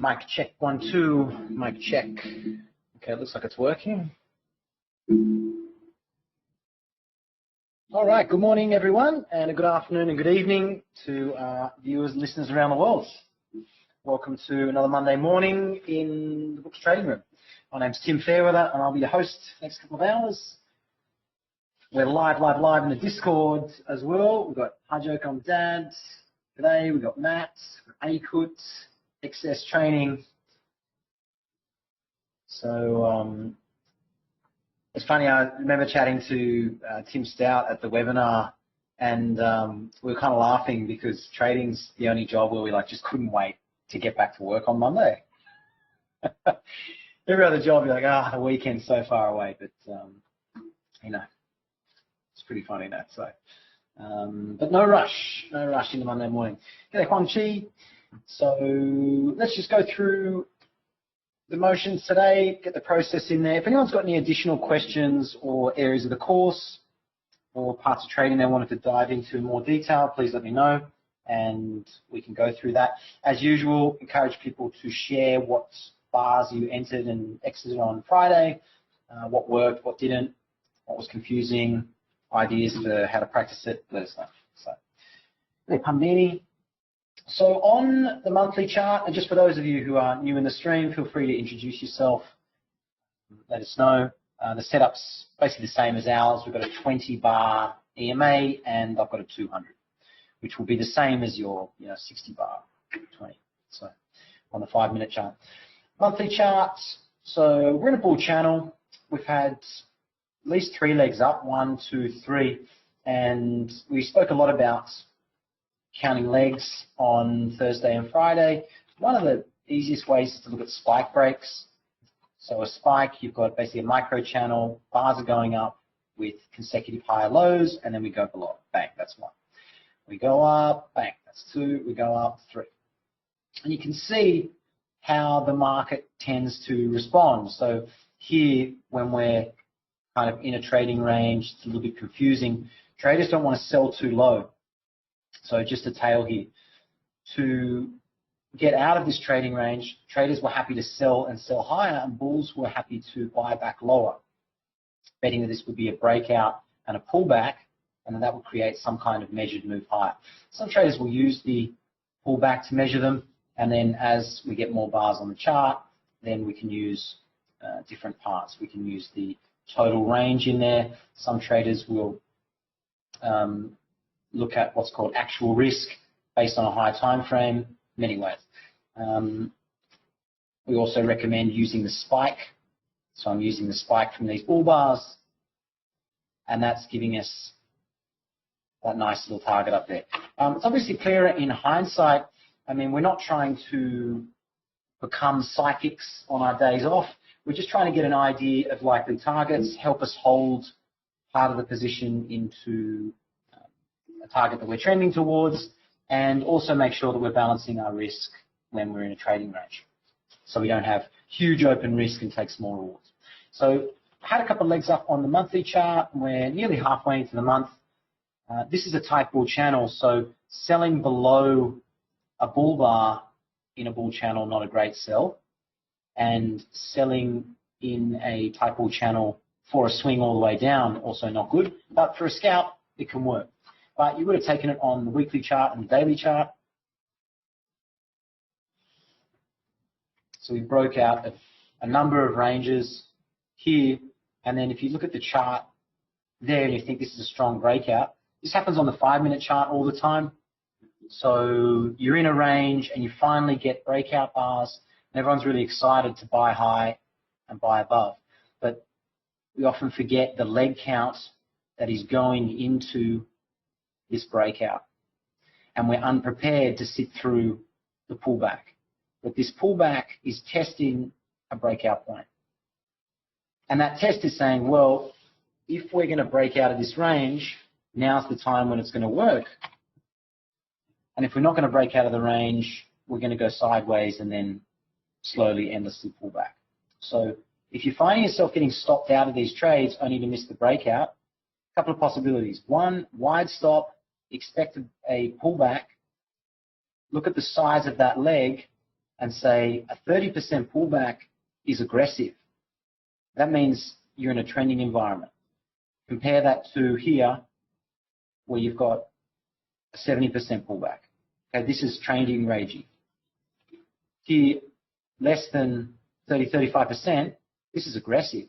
Mic check, 1, 2, mic check. Okay, it looks like it's working. All right, good morning everyone, and a good afternoon and good evening to viewers and listeners around the world. Welcome to another Monday morning in the Books Trading Room. My name's Tim Fairweather and I'll be your host for the next couple of hours. We're live in the Discord as well. We've got Hajok on Dad today, we've got Matt, Akut, XS Training. So it's funny, I remember chatting to Tim Stout at the webinar, and we were kind of laughing because trading's the only job where we just couldn't wait to get back to work on Monday. Every other job, you're like, the weekend's so far away, but you know, it's pretty funny that. So, but no rush into Monday morning. G'day, Huang Chi. So let's just go through the motions today, get the process in there. If anyone's got any additional questions or areas of the course or parts of trading they wanted to dive into in more detail, please let me know and we can go through that. As usual, encourage people to share what bars you entered and exited on Friday, what worked, what didn't, what was confusing, ideas for how to practice it, let us know. So, hey, Pamdini. So on the monthly chart, and just for those of you who are new in the stream, feel free to introduce yourself, let us know. The setup's basically the same as ours. We've got a 20 bar EMA and I've got a 200, which will be the same as your 60 bar 20. So on the 5-minute chart. Monthly chart, so we're in a bull channel. We've had at least 3 legs up, 1, 2, 3, and we spoke a lot about counting legs on Thursday and Friday. One of the easiest ways is to look at spike breaks. So a spike, you've got basically a micro channel, bars are going up with consecutive higher lows, and then we go below. Bang, that's 1. We go up, bang, that's 2, we go up, 3. And you can see how the market tends to respond. So here, when we're kind of in a trading range, it's a little bit confusing. Traders don't want to sell too low. So just a tail here. To get out of this trading range, traders were happy to sell and sell higher, and bulls were happy to buy back lower, betting that this would be a breakout and a pullback, and that would create some kind of measured move higher. Some traders will use the pullback to measure them, and then as we get more bars on the chart, then we can use different parts. We can use the total range in there. Some traders will look at what's called actual risk based on a higher time frame, many ways. We also recommend using the spike. So I'm using the spike from these bull bars, and that's giving us that nice little target up there. It's obviously clearer in hindsight. I mean, we're not trying to become psychics on our days off. We're just trying to get an idea of likely targets, help us hold part of the position into a target that we're trending towards, and also make sure that we're balancing our risk when we're in a trading range, so we don't have huge open risk and take small rewards. So I had a couple of legs up on the monthly chart, and we're nearly halfway into the month. This is a tight bull channel, so selling below a bull bar in a bull channel, not a great sell, and selling in a tight bull channel for a swing all the way down, also not good, but for a scalp, it can work. But you would have taken it on the weekly chart and the daily chart. So we broke out a number of ranges here, and then if you look at the chart there and you think this is a strong breakout, this happens on the 5-minute chart all the time. So you're in a range and you finally get breakout bars, and everyone's really excited to buy high and buy above. But we often forget the leg count that is going into this breakout, and we're unprepared to sit through the pullback. But this pullback is testing a breakout point, and that test is saying, well, if we're going to break out of this range, now's the time when it's going to work. And if we're not going to break out of the range, we're going to go sideways and then slowly, endlessly pull back. So if you're finding yourself getting stopped out of these trades only to miss the breakout, a couple of possibilities. One, wide stop, expect a pullback, look at the size of that leg, and say a 30% pullback is aggressive. That means you're in a trending environment. Compare that to here, where you've got a 70% pullback. Okay, this is trending raging. Here, less than 35%, this is aggressive.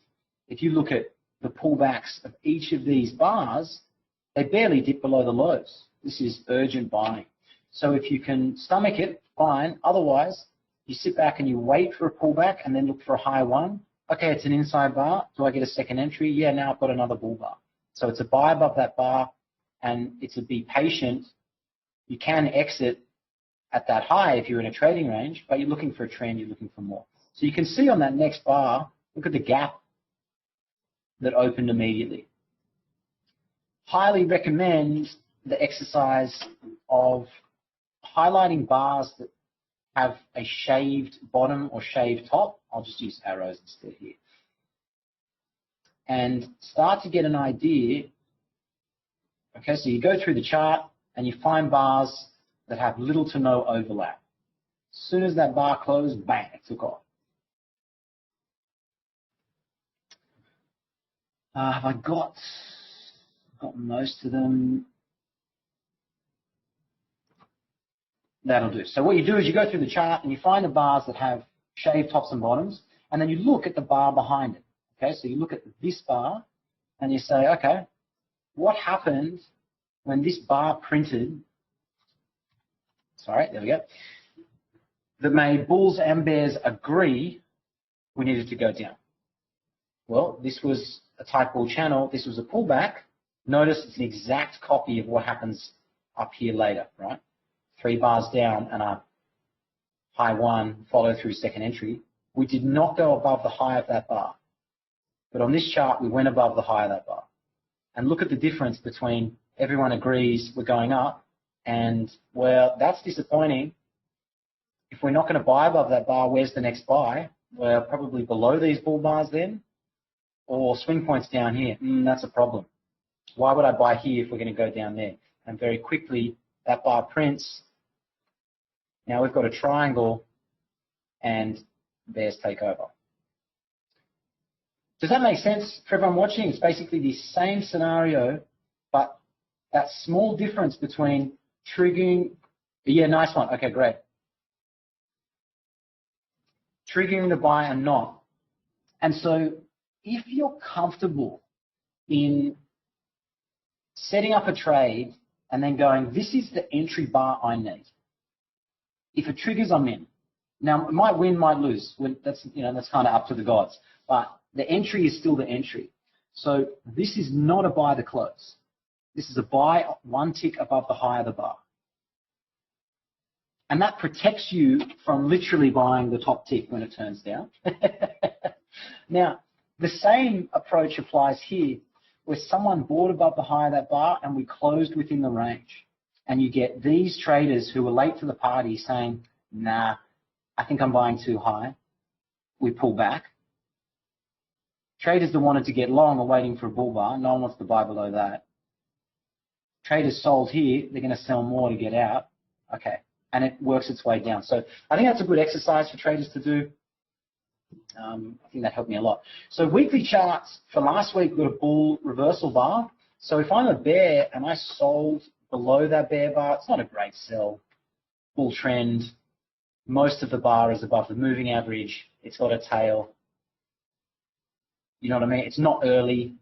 If you look at the pullbacks of each of these bars, they barely dip below the lows. This is urgent buying. So if you can stomach it, fine. Otherwise, you sit back and you wait for a pullback and then look for a high one. Okay, it's an inside bar. Do I get a second entry? Yeah, now I've got another bull bar. So it's a buy above that bar, and it's a be patient. You can exit at that high if you're in a trading range, but you're looking for a trend, you're looking for more. So you can see on that next bar, look at the gap that opened immediately. Highly recommend the exercise of highlighting bars that have a shaved bottom or shaved top. I'll just use arrows instead here. And start to get an idea. Okay, so you go through the chart and you find bars that have little to no overlap. As soon as that bar closed, bang, it took off. Have I got most of them? That'll do. So what you do is you go through the chart and you find the bars that have shaved tops and bottoms, and then you look at the bar behind it. Okay, so you look at this bar and you say, okay, what happened when this bar printed? Sorry, there we go. That made bulls and bears agree we needed to go down. Well, this was a type bull channel. This was a pullback. Notice it's an exact copy of what happens up here later, right? 3 bars down and a high one, follow through second entry. We did not go above the high of that bar. But on this chart, we went above the high of that bar. And look at the difference between everyone agrees we're going up and, well, that's disappointing. If we're not going to buy above that bar, where's the next buy? We're probably below these bull bars then, or swing points down here. That's a problem. Why would I buy here if we're going to go down there? And very quickly, that bar prints. Now we've got a triangle and bears take over. Does that make sense for everyone watching? It's basically the same scenario, but that small difference between triggering, yeah, nice one. Okay, great. Triggering the buy and not. And so if you're comfortable in setting up a trade and then going, this is the entry bar I need. If it triggers, I'm in. Now, it might win, might lose. That's, that's kind of up to the gods. But the entry is still the entry. So this is not a buy the close. This is a buy one tick above the high of the bar. And that protects you from literally buying the top tick when it turns down. Now, the same approach applies here, where someone bought above the high of that bar and we closed within the range. And you get these traders who were late to the party saying, nah, I think I'm buying too high. We pull back. Traders that wanted to get long are waiting for a bull bar. No one wants to buy below that. Traders sold here. They're going to sell more to get out. Okay. And it works its way down. So I think that's a good exercise for traders to do. I think that helped me a lot. So weekly charts for last week, got a bull reversal bar. So if I'm a bear and I sold below that bear bar, it's not a great sell. Bull trend. Most of the bar is above the moving average. It's got a tail. You know what I mean? It's not early.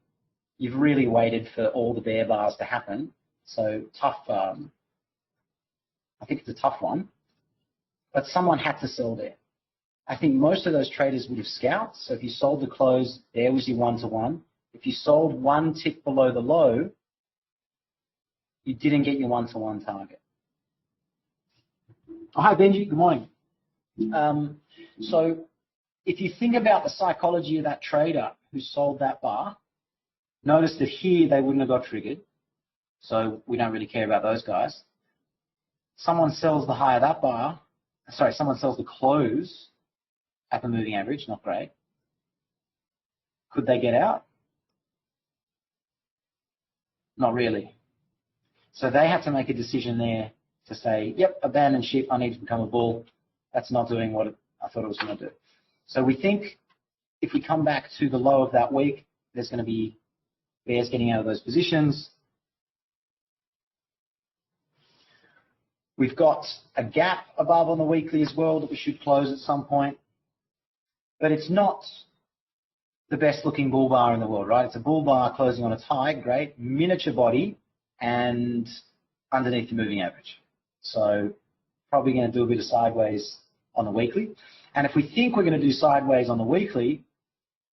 You've really waited for all the bear bars to happen. So tough. I think it's a tough one. But someone had to sell there. I think most of those traders would have scalped. So if you sold the close, there was your 1-to-1. If you sold one tick below the low, you didn't get your 1-to-1 target. Oh, hi, Benji. Good morning. So if you think about the psychology of that trader who sold that bar, notice that here they wouldn't have got triggered. So we don't really care about those guys. Someone sells the high of that bar. Sorry, someone sells the close at the moving average. Not great. Could they get out? Not really. So they have to make a decision there to say, yep, abandon ship, I need to become a bull. that's not doing what I thought it was going to do. So we think if we come back to the low of that week, there's going to be bears getting out of those positions. We've got a gap above on the weekly as well that we should close at some point. But it's not the best looking bull bar in the world, right? It's a bull bar closing on its high, great, miniature body, and underneath the moving average. So probably going to do a bit of sideways on the weekly. And if we think we're going to do sideways on the weekly,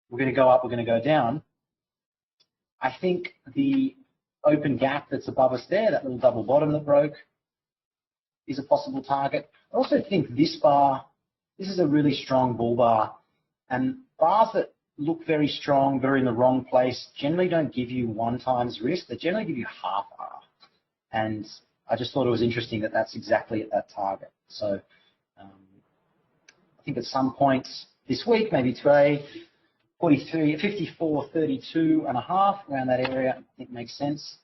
we're going to go up, we're going to go down. I think the open gap that's above us there, that little double bottom that broke, is a possible target. I also think this bar, this is a really strong bull bar. And bars that look very strong, very in the wrong place, generally don't give you 1 times risk. They generally give you half R. And I just thought it was interesting that that's exactly at that target. So I think at some point this week, maybe today, 54.32.5, around that area, I think makes sense.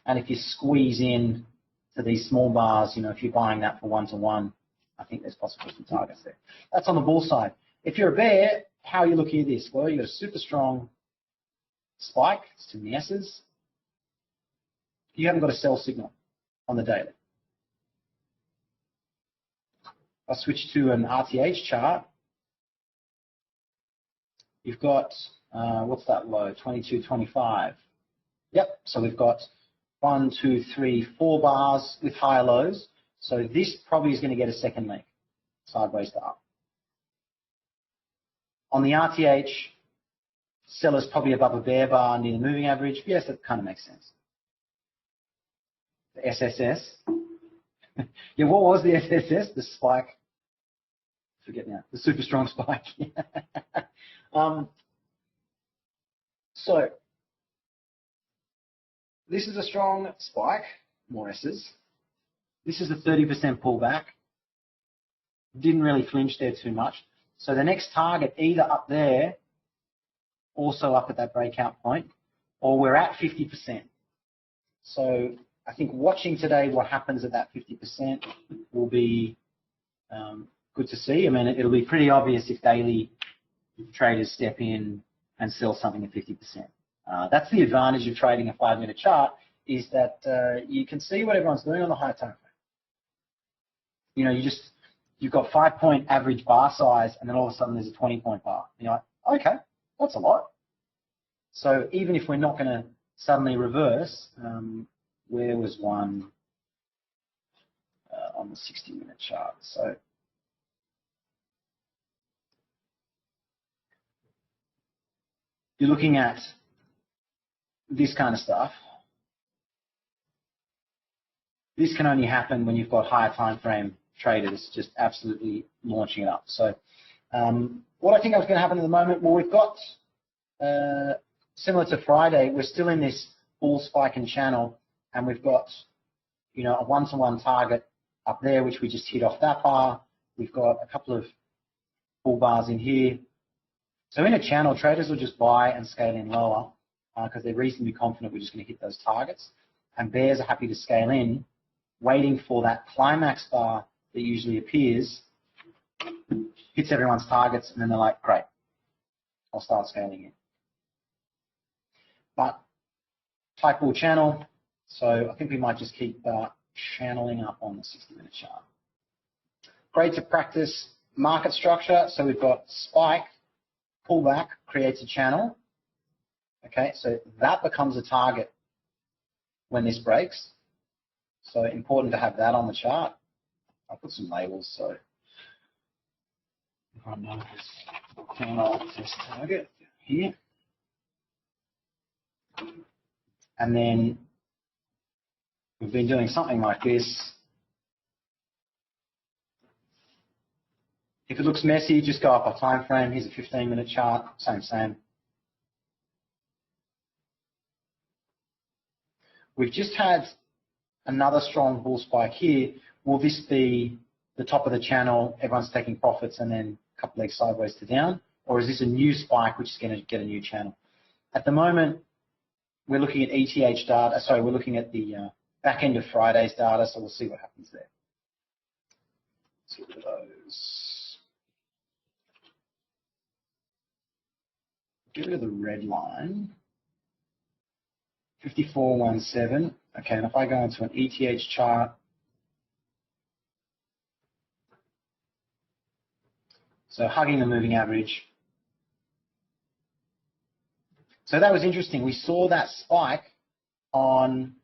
And if you squeeze in to these small bars, you know, if you're buying that for 1-to-1, I think there's possibly some targets there. That's on the bull side. If you're a bear, how are you looking at this? Well, you've got a super strong spike, it's to the S's. You haven't got a sell signal on the daily. I'll switch to an RTH chart. You've got, what's that low? 22.25. Yep, so we've got 1, 2, 3, 4 bars with higher lows. So this probably is going to get a second leg, sideways to up. On the RTH, seller's probably above a bear bar near the moving average. Yes, that kind of makes sense. The SSS. Yeah, what was the SSS? The spike. Forget now. The super strong spike. So this is a strong spike, more S's. This is a 30% pullback. Didn't really flinch there too much. So the next target, either up there, also up at that breakout point, or we're at 50%. So I think watching today what happens at that 50% will be good to see. I mean, it'll be pretty obvious if daily traders step in and sell something at 50%. That's the advantage of trading a 5-minute chart, is that you can see what everyone's doing on the high time frame. You know, you've got 5-point average bar size, and then all of a sudden there's a 20-point bar. And you're like, okay, that's a lot. So even if we're not going to suddenly reverse, where was one on the 60-minute chart? So you're looking at this kind of stuff. This can only happen when you've got higher time frame traders just absolutely launching it up. So what I think is going to happen at the moment, well, we've got, similar to Friday, we're still in this bull spike and channel, and we've got, you know, a 1-to-1 target up there, which we just hit off that bar. We've got a couple of bull bars in here. So in a channel, traders will just buy and scale in lower because they're reasonably confident we're just going to hit those targets. And bears are happy to scale in, waiting for that climax bar that usually appears, hits everyone's targets, and then they're like, great, I'll start scaling in. But type bull channel, so I think we might just keep channeling up on the 60-minute chart. Great to practice market structure. So we've got spike, pullback, creates a channel. Okay, so that becomes a target when this breaks. So important to have that on the chart. I'll put some labels so everyone knows this target here. And then we've been doing something like this. If it looks messy, just go up a time frame. Here's a 15-minute chart, same. We've just had another strong bull spike here. Will this be the top of the channel, everyone's taking profits, and then a couple legs sideways to down? Or is this a new spike which is going to get a new channel? At the moment, we're looking at ETH data. Sorry, we're looking at the back end of Friday's data, so we'll see what happens there. Let's look at those. Get rid of the red line. 5417. Okay, and if I go into an ETH chart, so hugging the moving average. So that was interesting. We saw that spike on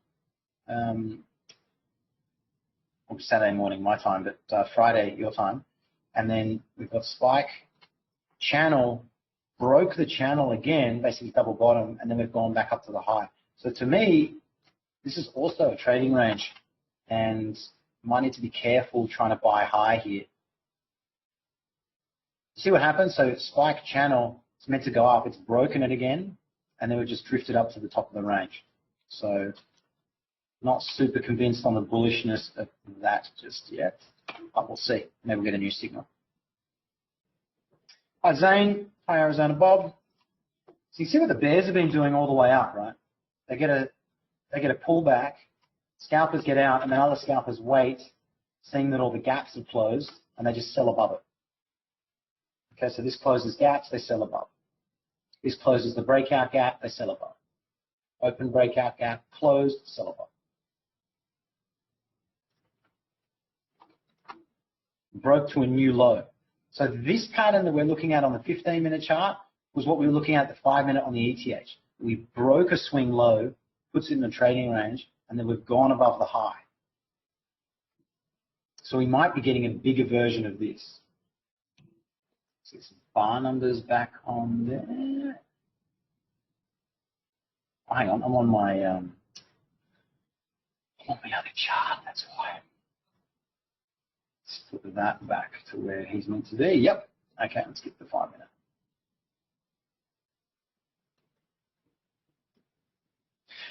Saturday morning, my time, but Friday, your time. And then we've got spike, channel, broke the channel again, basically double bottom, and then we've gone back up to the high. So to me, this is also a trading range, and you might need to be careful trying to buy high here. See what happens? So spike channel, it's meant to go up, it's broken it again, and then we've just drifted up to the top of the range. So not super convinced on the bullishness of that just yet, but we'll see. Maybe we'll get a new signal. Hi Zane, hi Arizona Bob. So you see what the bears have been doing all the way up, right? They get a pullback, scalpers get out, and then other scalpers wait, seeing that all the gaps have closed, and they just sell above it. Okay, so this closes gaps, they sell above. This closes the breakout gap, they sell above. Open breakout gap, closed, sell above. Broke to a new low. So this pattern that we're looking at on the 15-minute chart was what we were looking at the 5-minute on the ETH. We broke a swing low, puts it in the trading range, and then we've gone above the high. So we might be getting a bigger version of this. See some bar numbers back on there. Oh, hang on, I'm on my other chart, that's why. Let's put that back to where he's meant to be. Yep. Okay, let's get the 5-minute.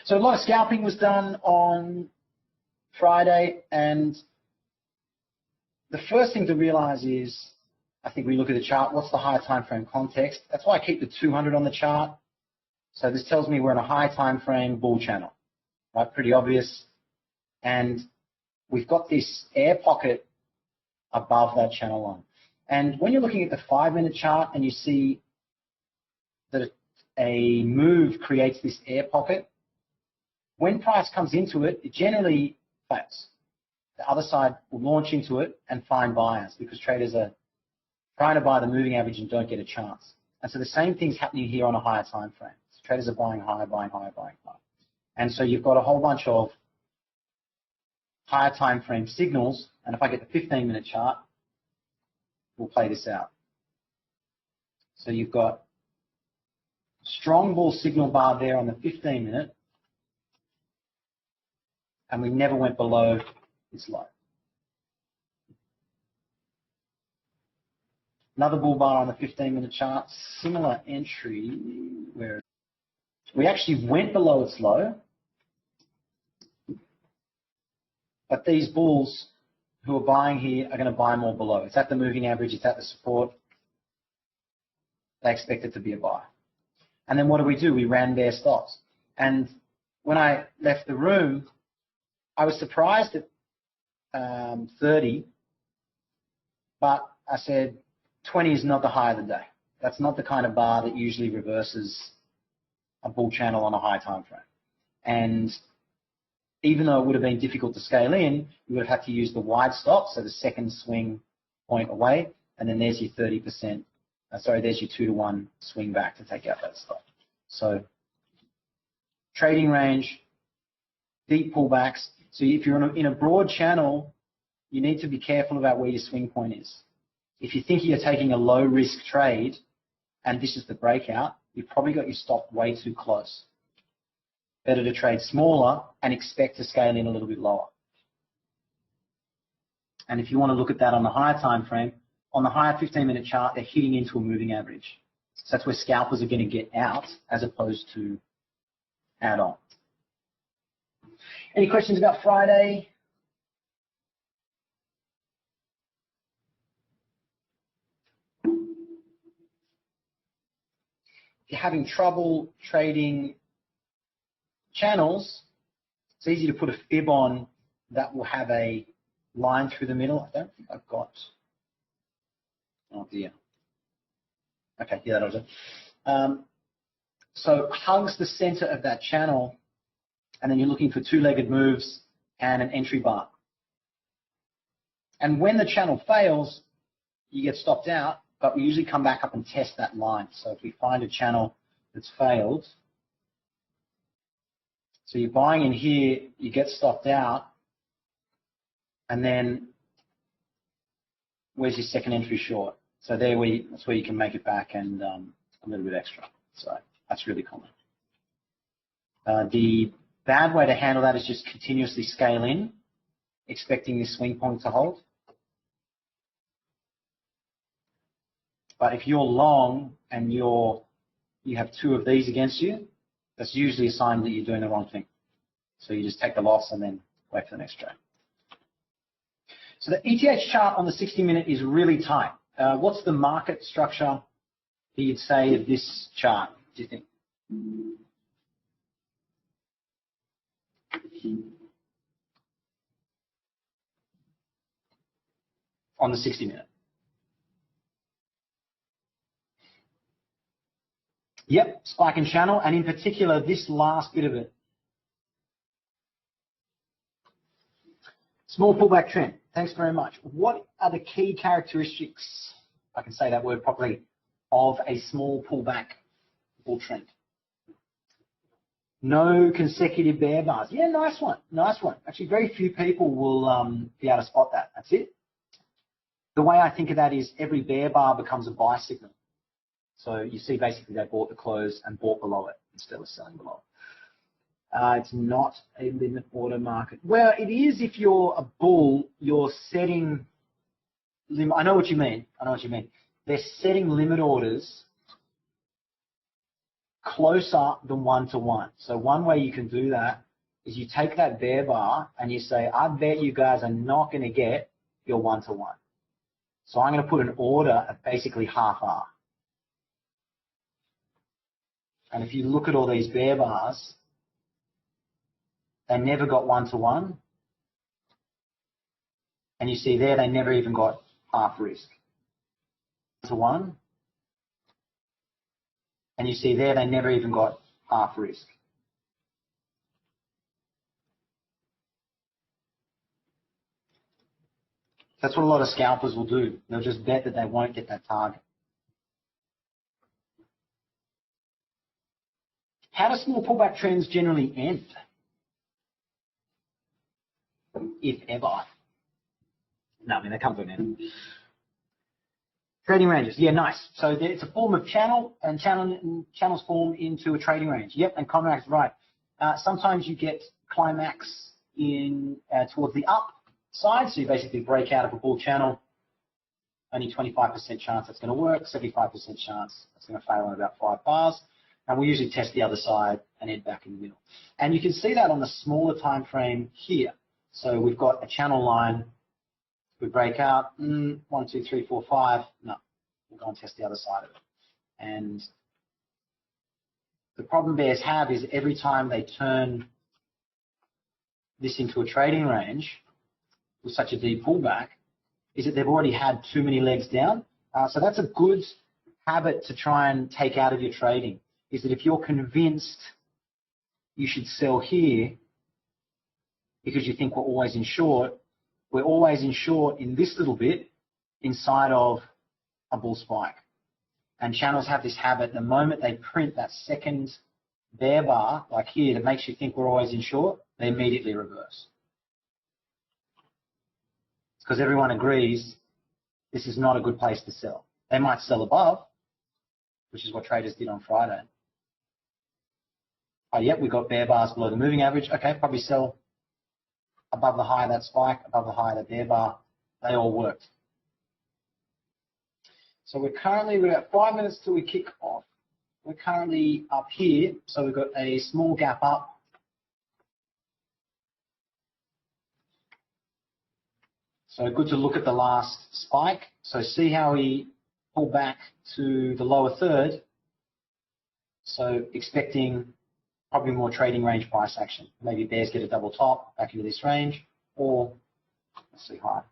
So a lot of scalping was done on Friday, and the first thing to realize is, I think we look at the chart, what's the higher time frame context? That's why I keep the 200 on the chart. So this tells me we're in a high time frame bull channel, right? Pretty obvious. And we've got this air pocket above that channel line. And when you're looking at the 5-minute chart and you see that a move creates this air pocket, when price comes into it, it generally fails. The other side will launch into it and find buyers because traders are trying to buy the moving average and don't get a chance. And so the same thing's happening here on a higher time frame. So traders are buying higher, buying higher, buying higher. And so you've got a whole bunch of higher time frame signals. And if I get the 15-minute chart, we'll play this out. So you've got strong bull signal bar there on the 15-minute, and we never went below this low. Another bull bar on the 15-minute chart, similar entry, where we actually went below its low, but these bulls who are buying here are going to buy more below. It's at the moving average, it's at the support. They expect it to be a buy. And then what do? We ran their stops. And when I left the room, I was surprised at 30, but I said 20 is not the high of the day. That's not the kind of bar that usually reverses a bull channel on a high time frame. And even though it would have been difficult to scale in, you would have had to use the wide stop, so the second swing point away, and then there's your 30%, there's your 2-to-1 swing back to take out that stop. So trading range, deep pullbacks. So if you're in a broad channel, you need to be careful about where your swing point is. If you think you're taking a low risk trade and this is the breakout, you've probably got your stop way too close. Better to trade smaller and expect to scale in a little bit lower. And if you want to look at that on the higher time frame, on the higher 15-minute chart, they're hitting into a moving average. So that's where scalpers are going to get out as opposed to add on. Any questions about Friday? If you're having trouble trading channels, it's easy to put a fib on that will have a line through the middle. I don't think I've got Oh dear. Okay, yeah, that was it. So hugs the center of that channel, and then you're looking for two-legged moves and an entry bar. And when the channel fails, you get stopped out, but we usually come back up and test that line. So if we find a channel that's failed, so you're buying in here, you get stopped out, and then where's your second entry short? So that's where you can make it back and a little bit extra. So that's really common. The bad way to handle that is just continuously scale in, expecting this swing point to hold. But if you're long and you have two of these against you, that's usually a sign that you're doing the wrong thing. So you just take the loss and then wait for the next trade. So the ETH chart on the 60-minute is really tight. What's the market structure that you'd say of this chart, do you think? On the 60-minute. Yep, spike and channel, and in particular, this last bit of it. Small pullback trend. Thanks very much. What are the key characteristics, if I can say that word properly, of a small pullback bull trend? No consecutive bear bars. Yeah, nice one. Nice one. Actually, very few people will be able to spot that. That's it. The way I think of that is every bear bar becomes a buy signal. So you see basically they bought the close and bought below it instead of selling below it. It's not a limit order market. Well, it is if you're a bull, you're setting limit. I know what you mean. I know what you mean. They're setting limit orders closer than 1-to-1. So one way you can do that is you take that bear bar and you say, I bet you guys are not going to get your 1-to-1. So I'm going to put an order at basically half R. And if you look at all these bear bars, they never got 1-to-1. And you see there, they never even got half risk. 1-to-1. And you see there, they never even got half risk. That's what a lot of scalpers will do. They'll just bet that they won't get that target. How do small pullback trends generally end? If ever. No, I mean, they come to an end. Trading ranges. Yeah, nice. So it's a form of channel, and channels form into a trading range. Yep, and Conrad's right. Sometimes you get climax in towards the up side, so you basically break out of a bull channel. Only 25% chance that's going to work, 75% chance that's going to fail in about 5 bars. And we usually test the other side and head back in the middle. And you can see that on the smaller time frame here. So we've got a channel line. We break out, 1, 2, 3, 4, 5. No, we'll go and test the other side of it. And the problem bears have is every time they turn this into a trading range with such a deep pullback, is that they've already had too many legs down. So that's a good habit to try and take out of your trading, is that if you're convinced you should sell here because you think we're always in short, we're always in short in this little bit inside of a bull spike. And channels have this habit, the moment they print that second bear bar, like here, that makes you think we're always in short, they immediately reverse. Because everyone agrees this is not a good place to sell. They might sell above, which is what traders did on Friday. Oh, yep, we got bear bars below the moving average. Okay, probably sell above the high of that spike, above the high of that bear bar. They all worked. So we're about 5 minutes till we kick off. We're currently up here, so we've got a small gap up. So good to look at the last spike. So see how we pull back to the lower third. So expecting probably more trading range price action. Maybe bears get a double top back into this range, or let's see high.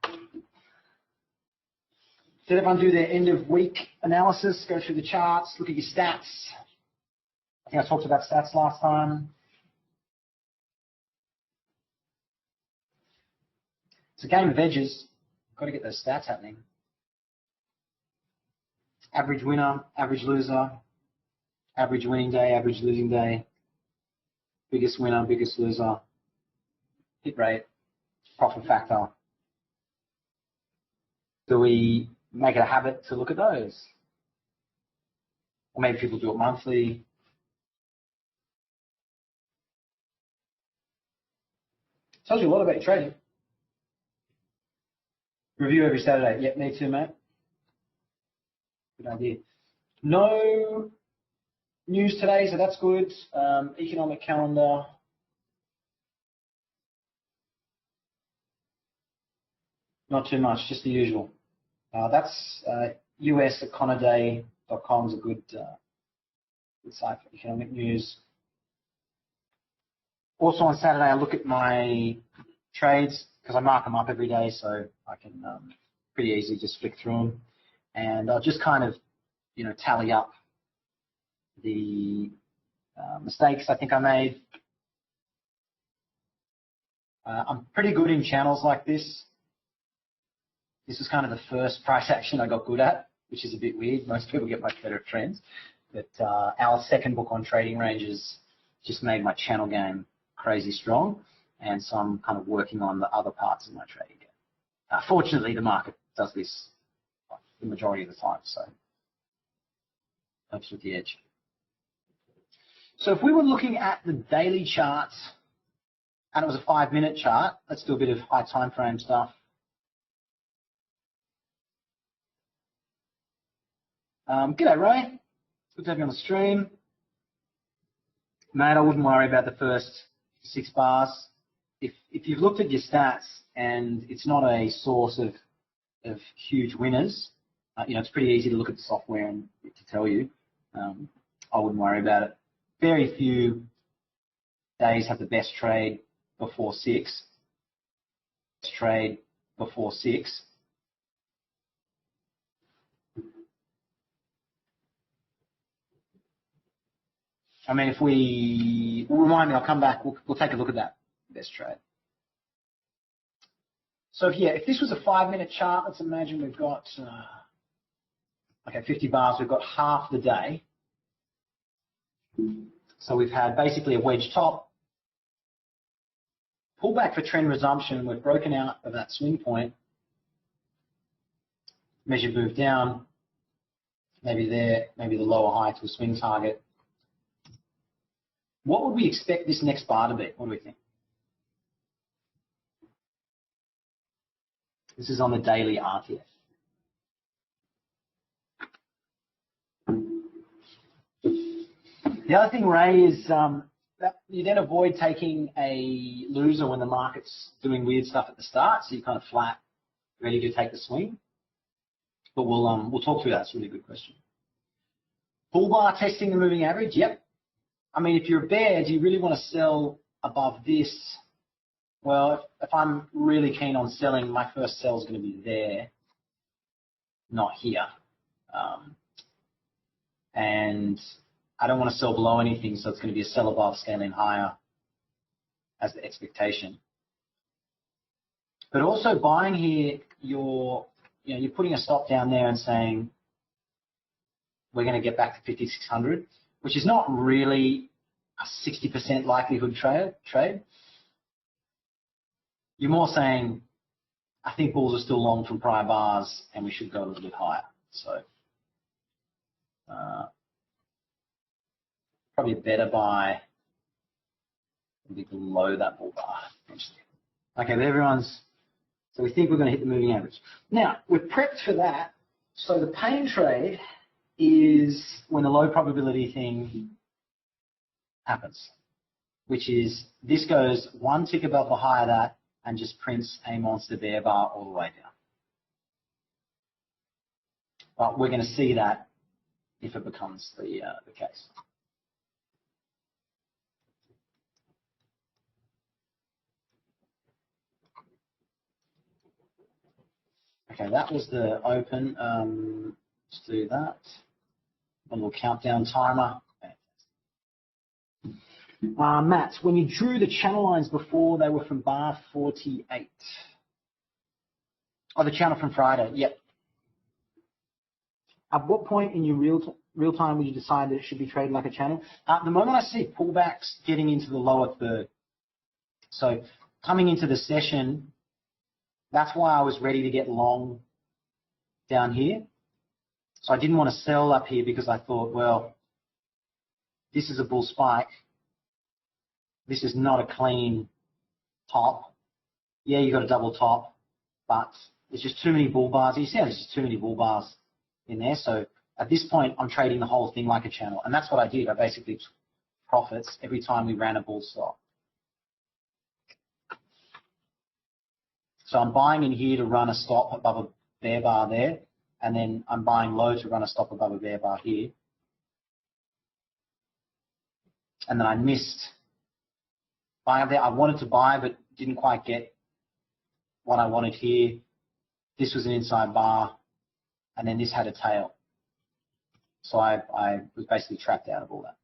Did everyone do their end of week analysis, go through the charts, look at your stats? I think I talked about stats last time. It's a game of edges. Got to get those stats happening. Average winner, average loser, average winning day, average losing day, biggest winner, biggest loser, hit rate, profit factor. Do we make it a habit to look at those? Or maybe people do it monthly. Tells you a lot about your trading. Review every Saturday. Yep, me too, mate. Good idea. No news today, so that's good. Economic calendar. Not too much, just the usual. That's useconoday.com is a good site for economic news. Also on Saturday, I look at my trades because I mark them up every day, so I can pretty easily just flick through them, and I'll just kind of, tally up the mistakes I think I made. I'm pretty good in channels like this. This was kind of the first price action I got good at, which is a bit weird. Most people get much better at trends. But our second book on trading ranges just made my channel game crazy strong. And so I'm kind of working on the other parts of my trading game. Fortunately, the market does this the majority of the time, so helps with the edge. So if we were looking at the daily charts, and it was a 5-minute chart, let's do a bit of high time frame stuff. G'day, Ray. Good to have you on the stream. Mate, I wouldn't worry about the first 6 bars. If you've looked at your stats and it's not a source of huge winners, it's pretty easy to look at the software and to tell you. I wouldn't worry about it. Very few days have the best trade before 6. Trade before 6. I mean, if we remind me, I'll come back. We'll take a look at that best trade. So if this was a 5-minute chart, let's imagine we've got 50 bars. We've got half the day. So we've had basically a wedge top, pull back for trend resumption. We've broken out of that swing point. Measured move down. Maybe there, maybe the lower high to a swing target. What would we expect this next bar to be? What do we think? This is on the daily RTF. The other thing, Ray, is that you then avoid taking a loser when the market's doing weird stuff at the start, so you're kind of flat, ready to take the swing. But we'll talk through that. It's a really good question. Bull bar testing the moving average. Yep. I mean, if you're a bear, do you really want to sell above this? Well, if I'm really keen on selling, my first sell is going to be there, not here. And I don't want to sell below anything, so it's going to be a sell above, scaling higher as the expectation. But also buying here, you're putting a stop down there and saying we're going to get back to 5,600, which is not really a 60% likelihood trade. You're more saying, I think bulls are still long from prior bars and we should go a little bit higher. So probably a better buy will be below that bull bar. Okay, but so we think we're going to hit the moving average. Now, we're prepped for that. So the pain trade is when the low probability thing happens, which is this goes one tick above the high of that and just prints a monster bear bar all the way down. But we're going to see that if it becomes the case. Okay, that was the open. Let's do that. A little countdown timer. Matt, when you drew the channel lines before, they were from bar 48. Oh, the channel from Friday. Yep. At what point in your real time would you decide that it should be traded like a channel? The moment I see pullbacks getting into the lower third. So coming into the session, that's why I was ready to get long down here. So I didn't want to sell up here because I thought, well, this is a bull spike. This is not a clean top. Yeah, you got a double top, but there's just too many bull bars. You see how there's just too many bull bars in there. So at this point, I'm trading the whole thing like a channel. And that's what I did. I basically took profits every time we ran a bull stop. So I'm buying in here to run a stop above a bear bar there. And then I'm buying low to run a stop above a bear bar here. And then I missed buying there. I wanted to buy, but didn't quite get what I wanted here. This was an inside bar, and then this had a tail. So I was basically trapped out of all that.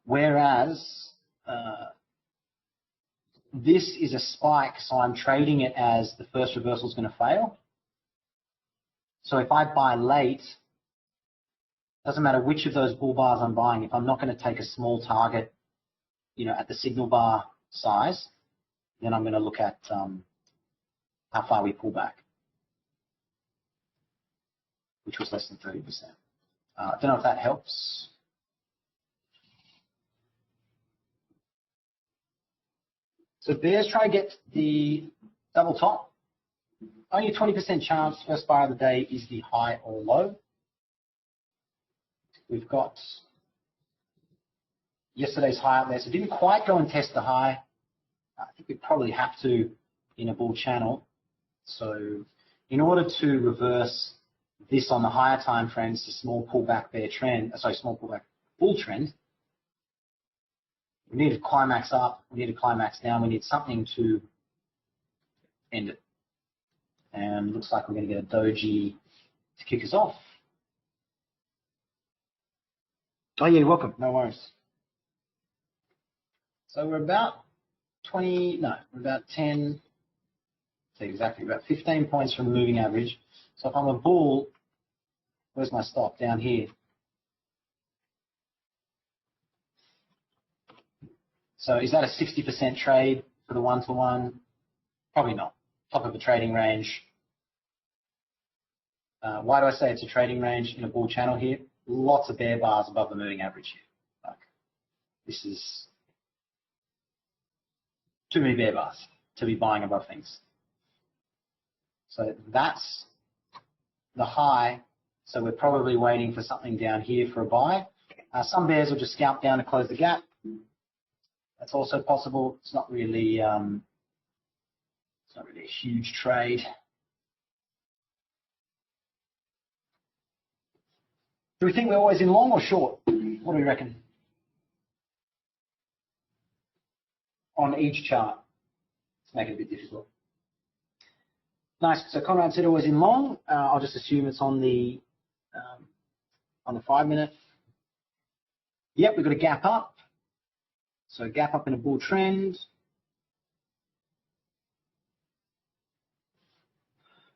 Whereas this is a spike, so I'm trading it as the first reversal is going to fail. So if I buy late, doesn't matter which of those bull bars I'm buying, if I'm not going to take a small target, you know, at the signal bar size, then I'm going to look at how far we pull back, which was less than 30%. I don't know if that helps. So bears try to get the double top. Only a 20% chance first bar of the day is the high or low. We've got yesterday's high up there, so didn't quite go and test the high. I think we probably have to in a bull channel. So in order to reverse this on the higher time frames to small pullback bear trend, small pullback bull trend, we need a climax up, we need a climax down, we need something to end it. And looks like we're going to get a doji to kick us off. Oh yeah, you're welcome, no worries. So we're about 10, exactly, about 15 points from the moving average. So if I'm a bull, where's my stop? Down here. So is that a 60% trade for the one-to-one? Probably not. Top of a trading range. Why do I say it's a trading range in a bull channel here? Lots of bear bars above the moving average here. Like, this is too many bear bars to be buying above things. So that's the high. So we're probably waiting for something down here for a buy. Some bears will just scalp down to close the gap. That's also possible. It's not really a huge trade. Do we think we're always in long or short? What do we reckon? On each chart. Let's make it a bit difficult. Nice. So Conrad said always in long. I'll just assume it's on the 5-minute. Yep, we've got a gap up. So gap up in a bull trend.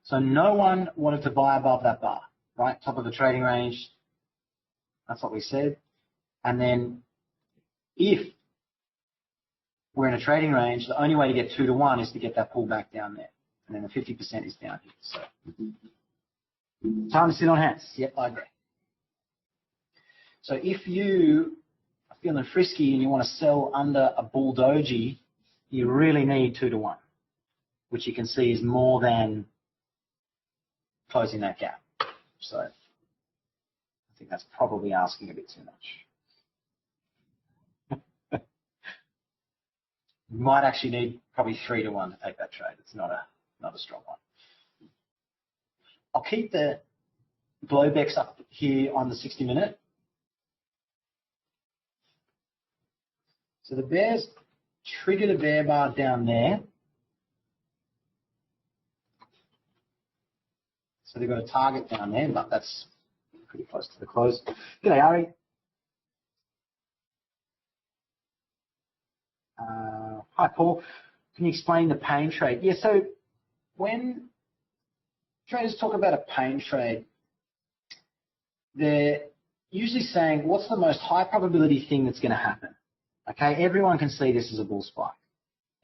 So no one wanted to buy above that bar, right? Top of the trading range. That's what we said. And then if we're in a trading range, the only way to get 2-to-1 is to get that pullback down there. And then the 50% is down here. So time to sit on hands. Yep, I agree. So if you are feeling frisky and you want to sell under a bull doji, you really need 2-to-1, which you can see is more than closing that gap. So I think that's probably asking a bit too much. You might actually need probably 3-to-1 to take that trade. It's not a strong one. I'll keep the Globex up here on the 60-minute. So the bears triggered a bear bar down there. So they've got a target down there, but that's pretty close to the close. G'day, Ari. Hi, Paul. Can you explain the pain trade? Yeah, so when traders talk about a pain trade, they're usually saying, what's the most high probability thing that's going to happen? Okay, everyone can see this as a bull spike.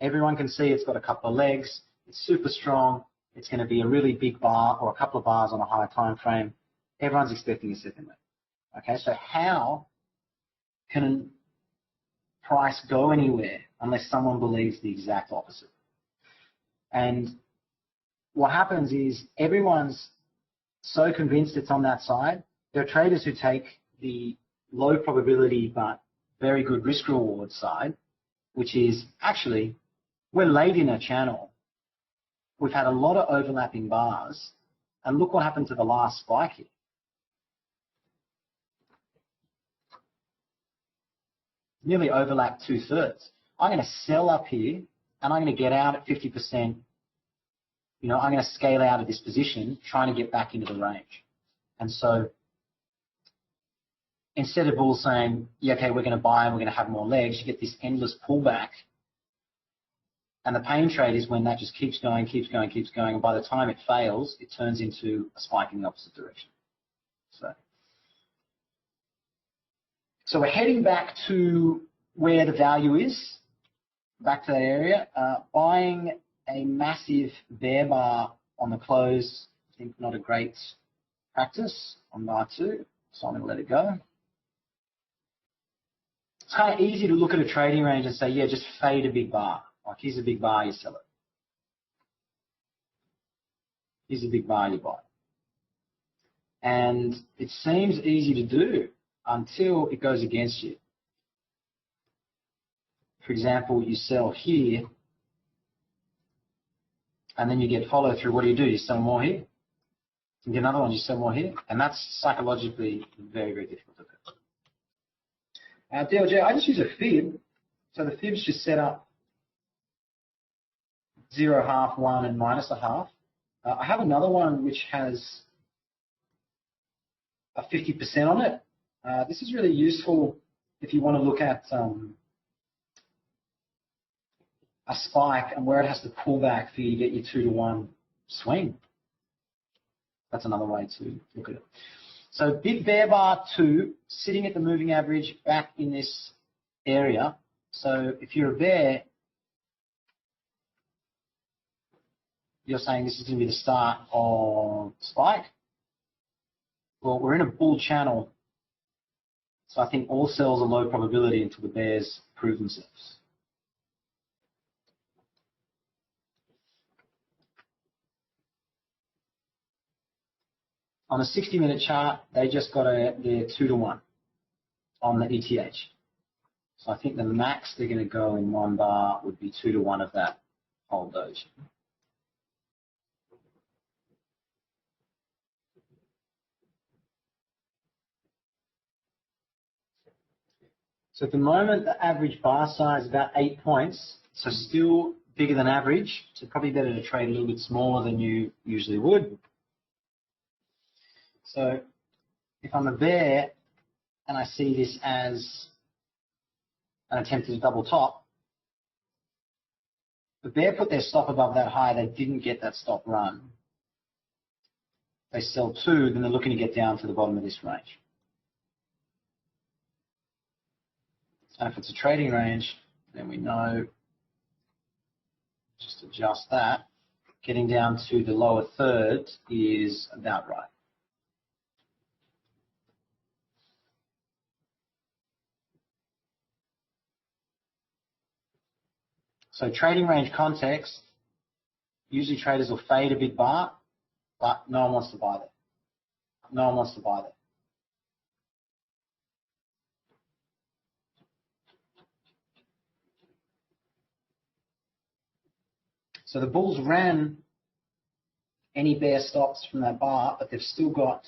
Everyone can see it's got a couple of legs, it's super strong, it's going to be a really big bar or a couple of bars on a higher time frame. Everyone's expecting a second leg. Okay, so how can price go anywhere unless someone believes the exact opposite? And what happens is everyone's so convinced it's on that side. There are traders who take the low probability but very good risk reward side, which is actually we're late in a channel. We've had a lot of overlapping bars, and look what happened to the last spike here. Nearly overlapped 2/3. I'm going to sell up here, and I'm going to get out at 50%. You know, I'm going to scale out of this position, trying to get back into the range. And so instead of bulls saying, yeah, okay, we're going to buy and we're going to have more legs, you get this endless pullback. And the pain trade is when that just keeps going, keeps going, keeps going. And by the time it fails, it turns into a spike in the opposite direction. So we're heading back to where the value is, back to that area. Buying a massive bear bar on the close, I think not a great practice on bar 2, so I'm going to let it go. It's kind of easy to look at a trading range and say, yeah, just fade a big bar. Like, here's a big bar, you sell it. Here's a big bar, you buy. And it seems easy to do until it goes against you. For example, you sell here, and then you get follow through. What do? You sell more here. You get another one, you sell more here. And that's psychologically very, very difficult to do. DLJ, I just use a fib. So the fib's just set up 0, half, 1, and minus a half. I have another one which has a 50% on it. This is really useful if you want to look at a spike and where it has to pull back for you to get your 2-to-1 swing. That's another way to look at it. So big bear bar 2, sitting at the moving average back in this area. So if you're a bear, you're saying this is going to be the start of spike. Well, we're in a bull channel, so I think all sells are low probability until the bears prove themselves. On a 60-minute chart, they just got their 2-to-1 on the ETH. So I think the max they're going to go in one bar would be 2-to-1 of that whole doge. So at the moment, the average bar size is about 8 points, so still bigger than average. So probably better to trade a little bit smaller than you usually would. So if I'm a bear and I see this as an attempt at a double top, the bear put their stop above that high, they didn't get that stop run. They sell 2, then they're looking to get down to the bottom of this range. And if it's a trading range, then we know, just adjust that, getting down to the lower third is about right. So trading range context, usually traders will fade a big bar, but no one wants to buy that. No one wants to buy that. So the bulls ran any bear stops from that bar, but they've still got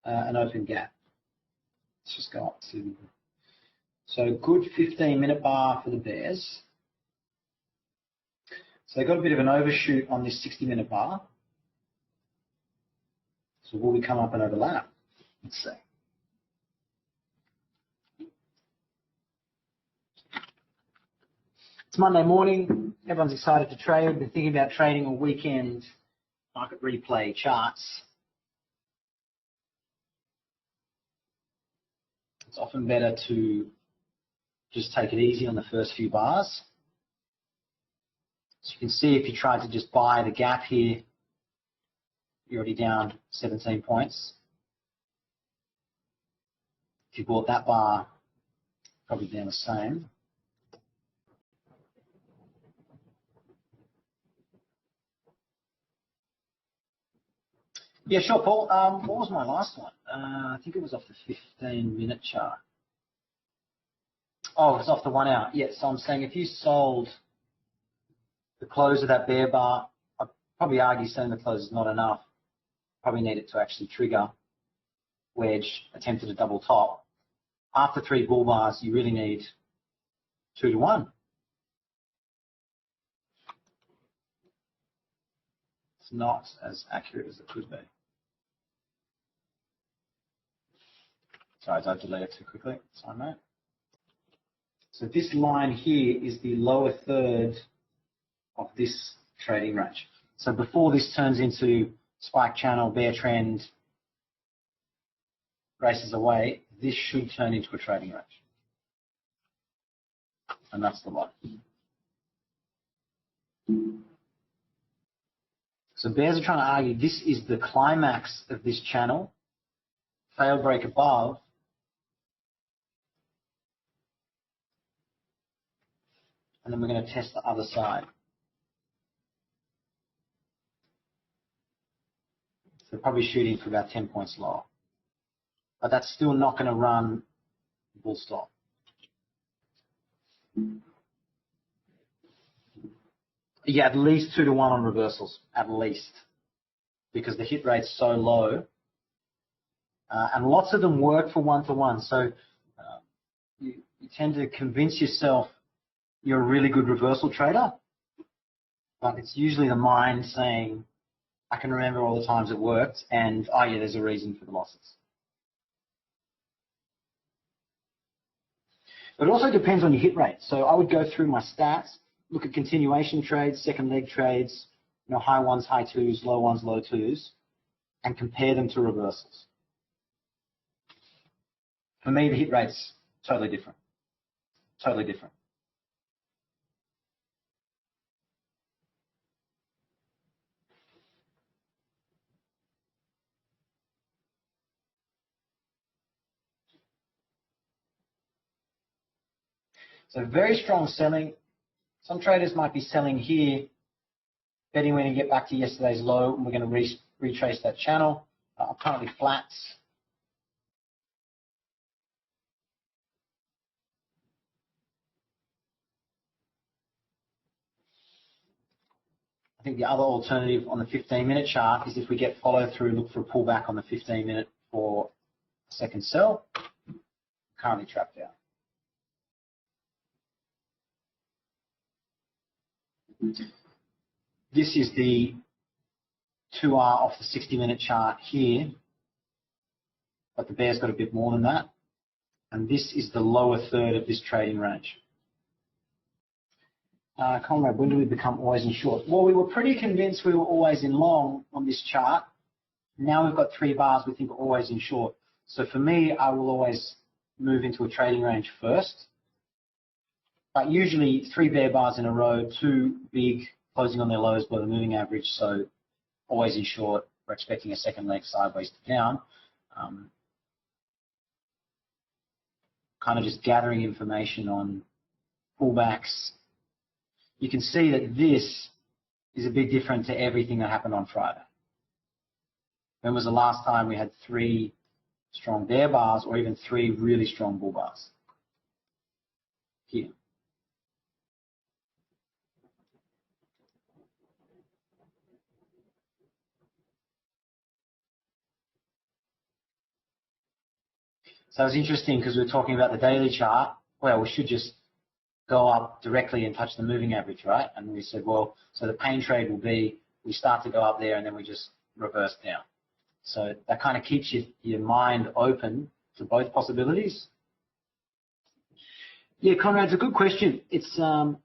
an open gap. Let's just go up to, so good 15-minute bar for the bears. So they got a bit of an overshoot on this 60-minute bar. So will we come up and overlap? Let's see. It's Monday morning. Everyone's excited to trade. Been thinking about trading all weekend. Market replay charts. It's often better to just take it easy on the first few bars. So you can see if you tried to just buy the gap here, you're already down 17 points. If you bought that bar, probably down the same. Yeah, sure, Paul. What was my last one? I think it was off the 15-minute chart. Oh, it's off the 1 hour. Yeah, so I'm saying if you sold the close of that bear bar, I'd probably argue selling the close is not enough. Probably need it to actually trigger wedge, attempted a double top. After 3 bull bars, you really need 2 to 1. It's not as accurate as it could be. Sorry, did I delete it too quickly? Sorry, mate. So this line here is the lower third of this trading range. So before this turns into spike channel, bear trend, races away, this should turn into a trading range. And that's the line. So bears are trying to argue this is the climax of this channel. Fail break above. And then we're going to test the other side. So probably shooting for about 10 points lower. But that's still not going to run bull stop. Yeah, at least 2 to 1 on reversals, at least. Because the hit rate's so low. And lots of them work for 1 to 1. So you tend to convince yourself you're a really good reversal trader, but it's usually the mind saying, I can remember all the times it worked, and oh yeah, there's a reason for the losses. But it also depends on your hit rate. So I would go through my stats, look at continuation trades, second leg trades, high ones, high twos, low ones, low twos, and compare them to reversals. For me, the hit rate's totally different. Totally different. So very strong selling. Some traders might be selling here, betting we're going to get back to yesterday's low, and we're going to retrace that channel. Currently flats. I think the other alternative on the 15-minute chart is if we get follow through, look for a pullback on the 15-minute for a second sell. Currently trapped out. This is the 2R off the 60-minute chart here, but the bear's got a bit more than that. And this is the lower third of this trading range. Conrad, when do we become always in short? Well, we were pretty convinced we were always in long on this chart. Now we've got 3 bars we think are always in short. So for me, I will always move into a trading range first. But usually 3 bear bars in a row, 2 big, closing on their lows below the moving average, so always in short. We're expecting a second leg sideways to down. Kind of just gathering information on pullbacks. You can see that this is a bit different to everything that happened on Friday. When was the last time we had 3 strong bear bars or even 3 really strong bull bars? Here. So it's interesting because we were talking about the daily chart. Well, we should just go up directly and touch the moving average, right? And we said, well, so the pain trade will be we start to go up there and then we just reverse down. So that kind of keeps your mind open to both possibilities. Yeah, Conrad, it's a good question. It's for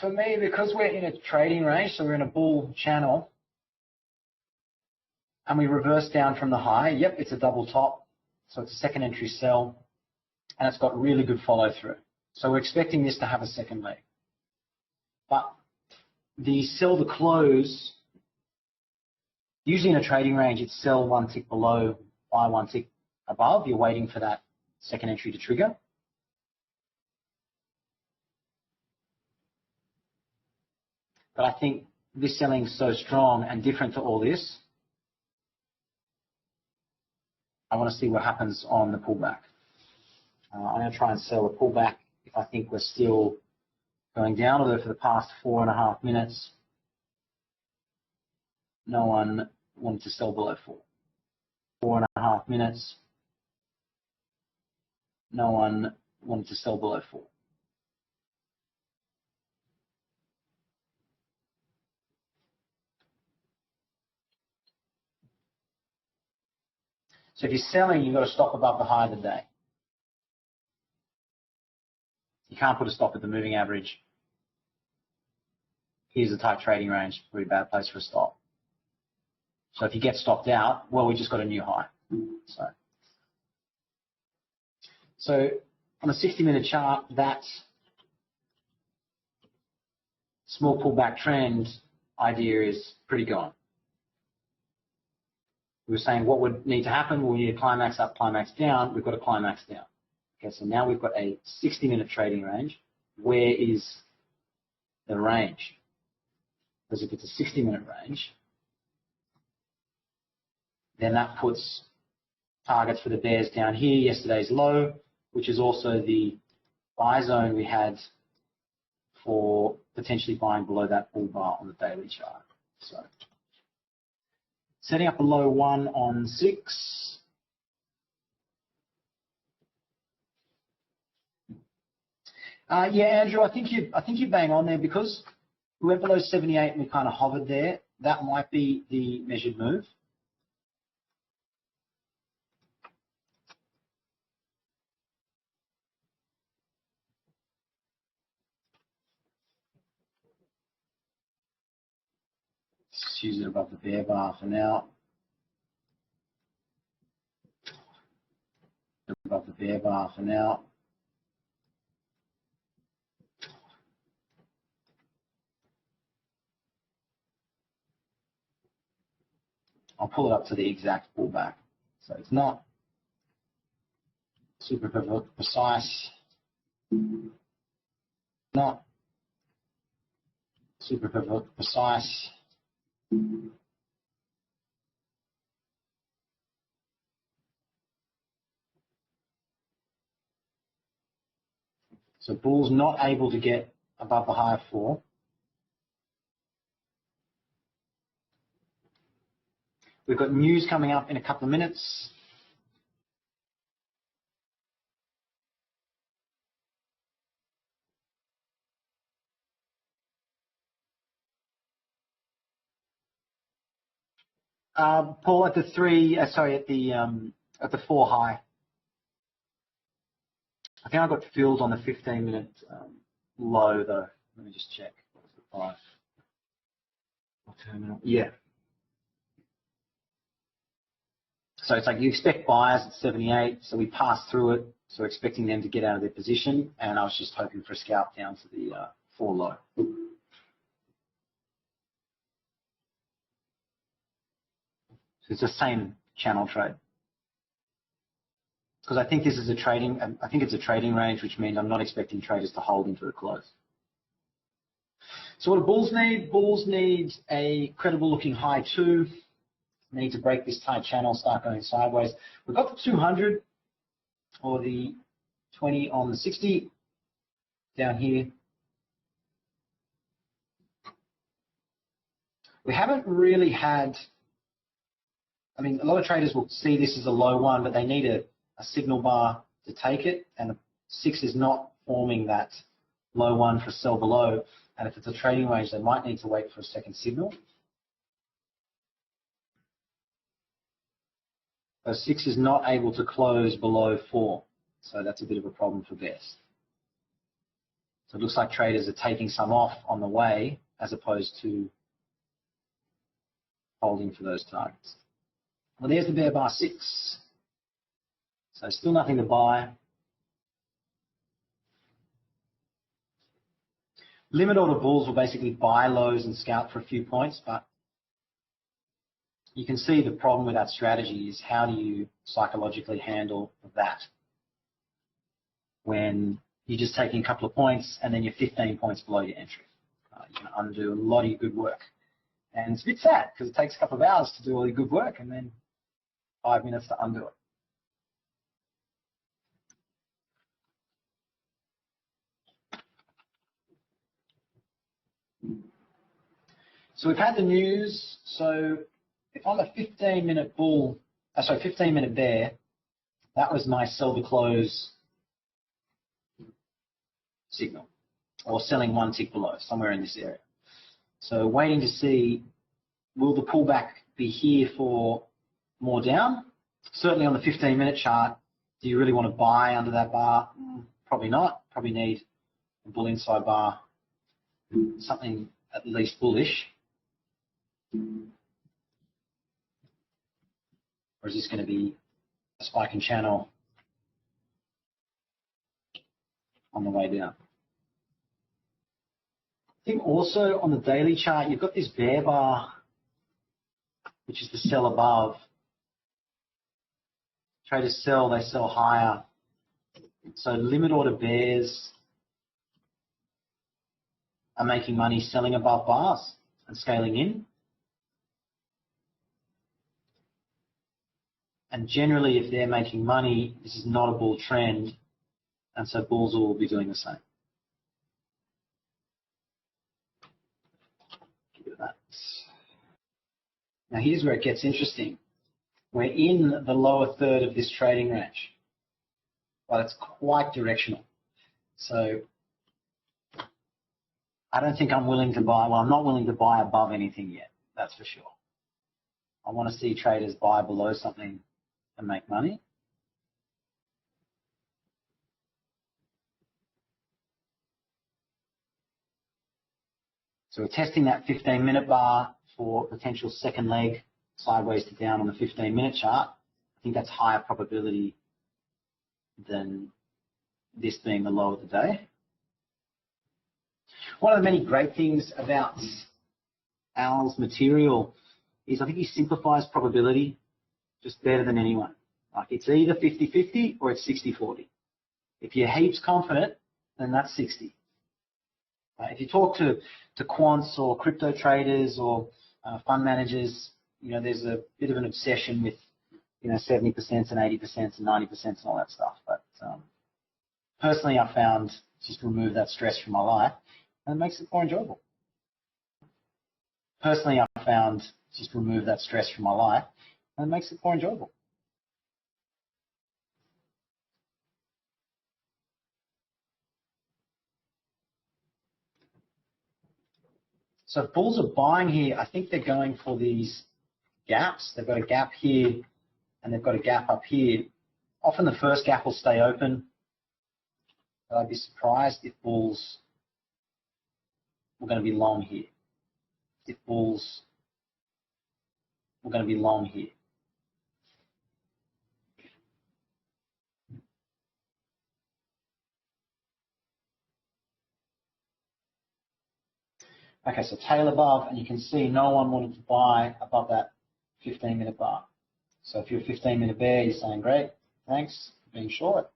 me, because we're in a trading range, so we're in a bull channel, and we reverse down from the high. Yep, it's a double top, so it's a second entry sell, and it's got really good follow through. So we're expecting this to have a second leg. But the sell to close, usually in a trading range, it's sell one tick below, buy one tick above. You're waiting for that second entry to trigger. But I think this selling is so strong and different to all this, I want to see what happens on the pullback. I'm going to try and sell a pullback if I think we're still going down, although for the past 4.5 minutes, no one wanted to sell below 4. 4.5 minutes, no one wanted to sell below 4. So if you're selling, you've got to stop above the high of the day. You can't put a stop at the moving average. Here's a tight trading range, pretty bad place for a stop. So if you get stopped out, well, we just got a new high. So on a 60-minute chart, that small pullback trend idea is pretty gone. We were saying what would need to happen? We need a climax up, climax down. We've got a climax down. Okay, so now we've got a 60-minute trading range. Where is the range? Because if it's a 60-minute range, then that puts targets for the bears down here, yesterday's low, which is also the buy zone we had for potentially buying below that bull bar on the daily chart. So setting up a low 1 on 6. Yeah, Andrew, I think you bang on there, because we went below 78 and we kind of hovered there. That might be the measured move. Let's use it above the bear bar for now. Above the bear bar for now. I'll pull it up to the exact pullback. So it's not super precise. Not super precise. So bull's not able to get above the high of 4. We've got news coming up in a couple of minutes. Paul, at the 4 high. I think I got filled on the 15-minute low though. Let me just check. What's the price? Terminal. Yeah. So it's like you expect buyers at 78, so we passed through it. So we're expecting them to get out of their position, and I was just hoping for a scalp down to the 4 low. So it's the same channel trade. Because I think this is it's a trading range, which means I'm not expecting traders to hold into the close. So what do bulls need? Bulls need a credible looking high 2. Need to break this tight channel, start going sideways. We've got the 200 or the 20 on the 60 down here. We haven't really had, I mean, a lot of traders will see this as a low 1, but they need a signal bar to take it, and the 6 is not forming that low 1 for sell below. And if it's a trading range, they might need to wait for a second signal. So 6 is not able to close below 4. So that's a bit of a problem for bears. So it looks like traders are taking some off on the way as opposed to holding for those targets. Well, there's the bear bar 6. So still nothing to buy. Limit order bulls will basically buy lows and scalp for a few points, but you can see the problem with that strategy is how do you psychologically handle that when you're just taking a couple of points and then you're 15 points below your entry. You're going to undo a lot of your good work. And it's a bit sad because it takes a couple of hours to do all your good work and then 5 minutes to undo it. So we've had the news. So if I'm a 15-minute bull, 15-minute bear, that was my sell to close signal, or selling 1 tick below, somewhere in this area. So waiting to see, will the pullback be here for more down? Certainly on the 15-minute chart, do you really want to buy under that bar? Probably not. Probably need a bull inside bar, something at least bullish. Or is this going to be a spiking channel on the way down? I think also on the daily chart, you've got this bear bar, which is the sell above. Traders sell, they sell higher. So limit order bears are making money selling above bars and scaling in. And generally, if they're making money, this is not a bull trend, and so bulls will be doing the same. Give it that. Now here's where it gets interesting. We're in the lower third of this trading range, but it's quite directional. So I don't think I'm willing to buy, well, I'm not willing to buy above anything yet, that's for sure. I want to see traders buy below something and make money. So we're testing that 15-minute bar for potential second leg sideways to down on the 15-minute chart. I think that's higher probability than this being the low of the day. One of the many great things about Al's material is I think he simplifies probability just better than anyone. Like it's either 50-50 or it's 60-40. If you're heaps confident, then that's 60. If you talk to quants or crypto traders or fund managers, there's a bit of an obsession with 70% and 80% and 90% and all that stuff. But personally, I found just remove that stress from my life and it makes it more enjoyable. Personally, I found just remove that stress from my life and it makes it more enjoyable. So if bulls are buying here, I think they're going for these gaps. They've got a gap here and they've got a gap up here. Often the first gap will stay open. But I'd be surprised if bulls were going to be long here. If bulls were going to be long here. Okay, so tail above, and you can see no one wanted to buy above that 15-minute bar. So if you're a 15-minute bear, you're saying, great, thanks for being short.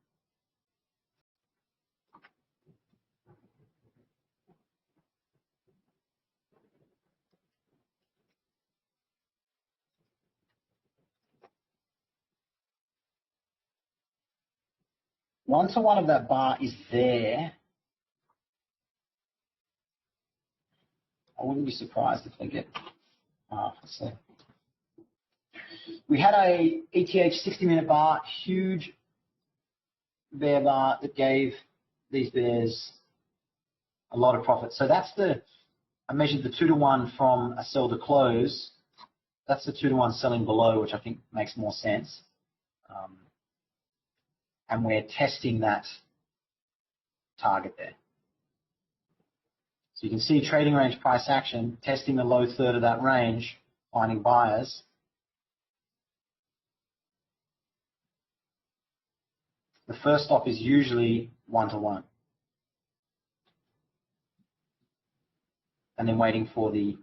One to one of that bar is there. I wouldn't be surprised if they get let's see. We had a ETH 60-minute bar, huge bear bar that gave these bears a lot of profit. So that's I measured the 2-to-1 from a sell to close. That's the 2-to-1 selling below, which I think makes more sense. And we're testing that target there. So you can see trading range price action, testing the low third of that range, finding buyers. The first stop is usually 1-to-1. And then waiting for the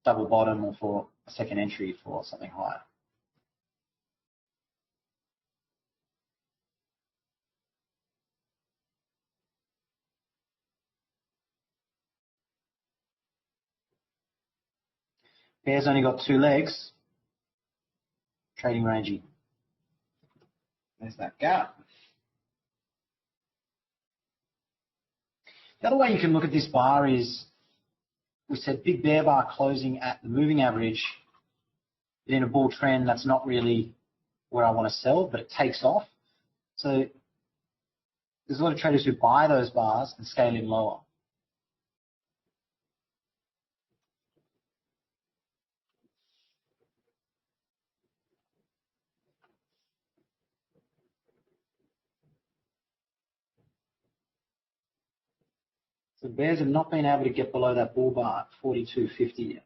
double bottom or for a second entry for something higher. Bear's only got 2 legs. Trading rangey. There's that gap. The other way you can look at this bar is, we said big bear bar closing at the moving average. In a bull trend, that's not really where I want to sell, but it takes off. So there's a lot of traders who buy those bars and scale in lower. So bears have not been able to get below that bull bar at 42.50 yet.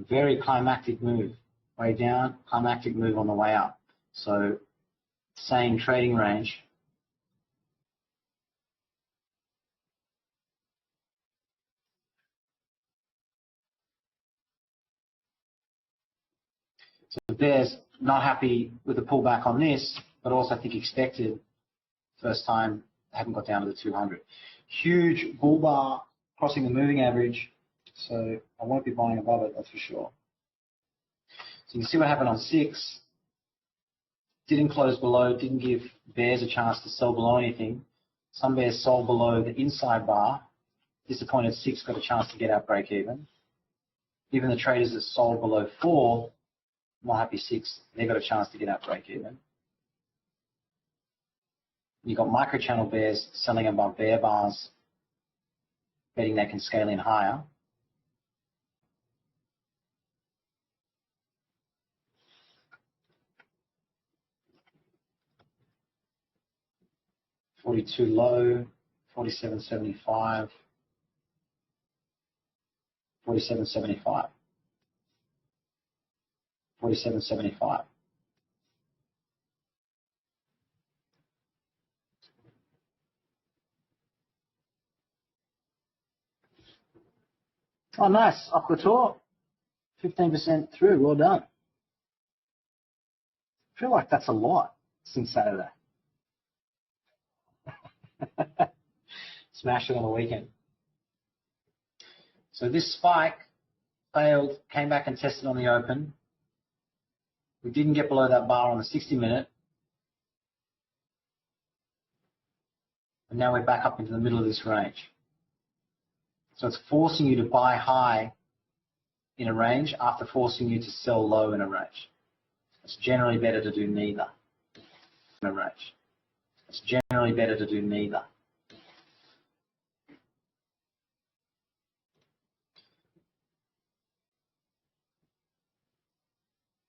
Very climactic move. Way down, climactic move on the way up. So same trading range. So the bears not happy with the pullback on this, but also I think expected first time haven't got down to the 200. Huge bull bar crossing the moving average. So I won't be buying above it, that's for sure. So you can see what happened on 6. Didn't close below, didn't give bears a chance to sell below anything. Some bears sold below the inside bar. Disappointed 6 got a chance to get out break even. Even the traders that sold below 4, not happy 6, they got a chance to get out break even. You've got micro channel bears selling above bear bars, betting they can scale in higher. $42 low, 47.75, 47.75, 47.75. Oh, nice. Up the tour. 15% through. Well done. I feel like that's a lot since Saturday. Smashed it on the weekend. So this spike failed, came back and tested on the open. We didn't get below that bar on the 60-minute. And now we're back up into the middle of this range. So it's forcing you to buy high in a range after forcing you to sell low in a range. It's generally better to do neither in a range. It's generally better to do neither.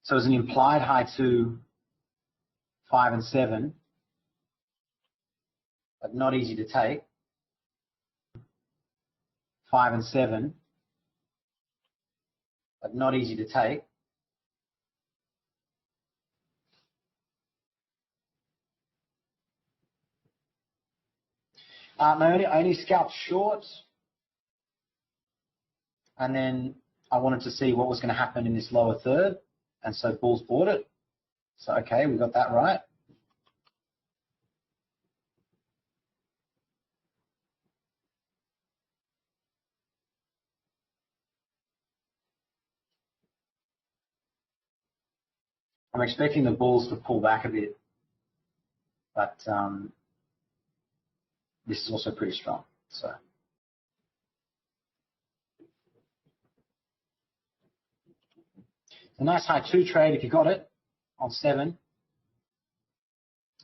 So as an implied high to 5 and 7, but not easy to take. 5 and 7, but not easy to take. I only scalped short, and then I wanted to see what was going to happen in this lower third, and so bulls bought it. So okay, we got that right. I'm expecting the bulls to pull back a bit, but this is also pretty strong. So a nice high 2 trade if you got it on 7.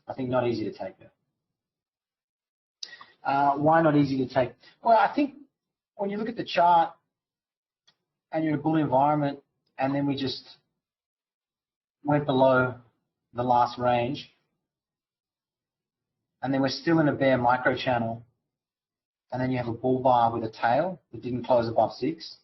I think not easy to take it. Why not easy to take? Well, I think when you look at the chart and you're in a bull environment, and then we just went below the last range, and then we're still in a bear micro channel, and then you have a bull bar with a tail that didn't close above 6.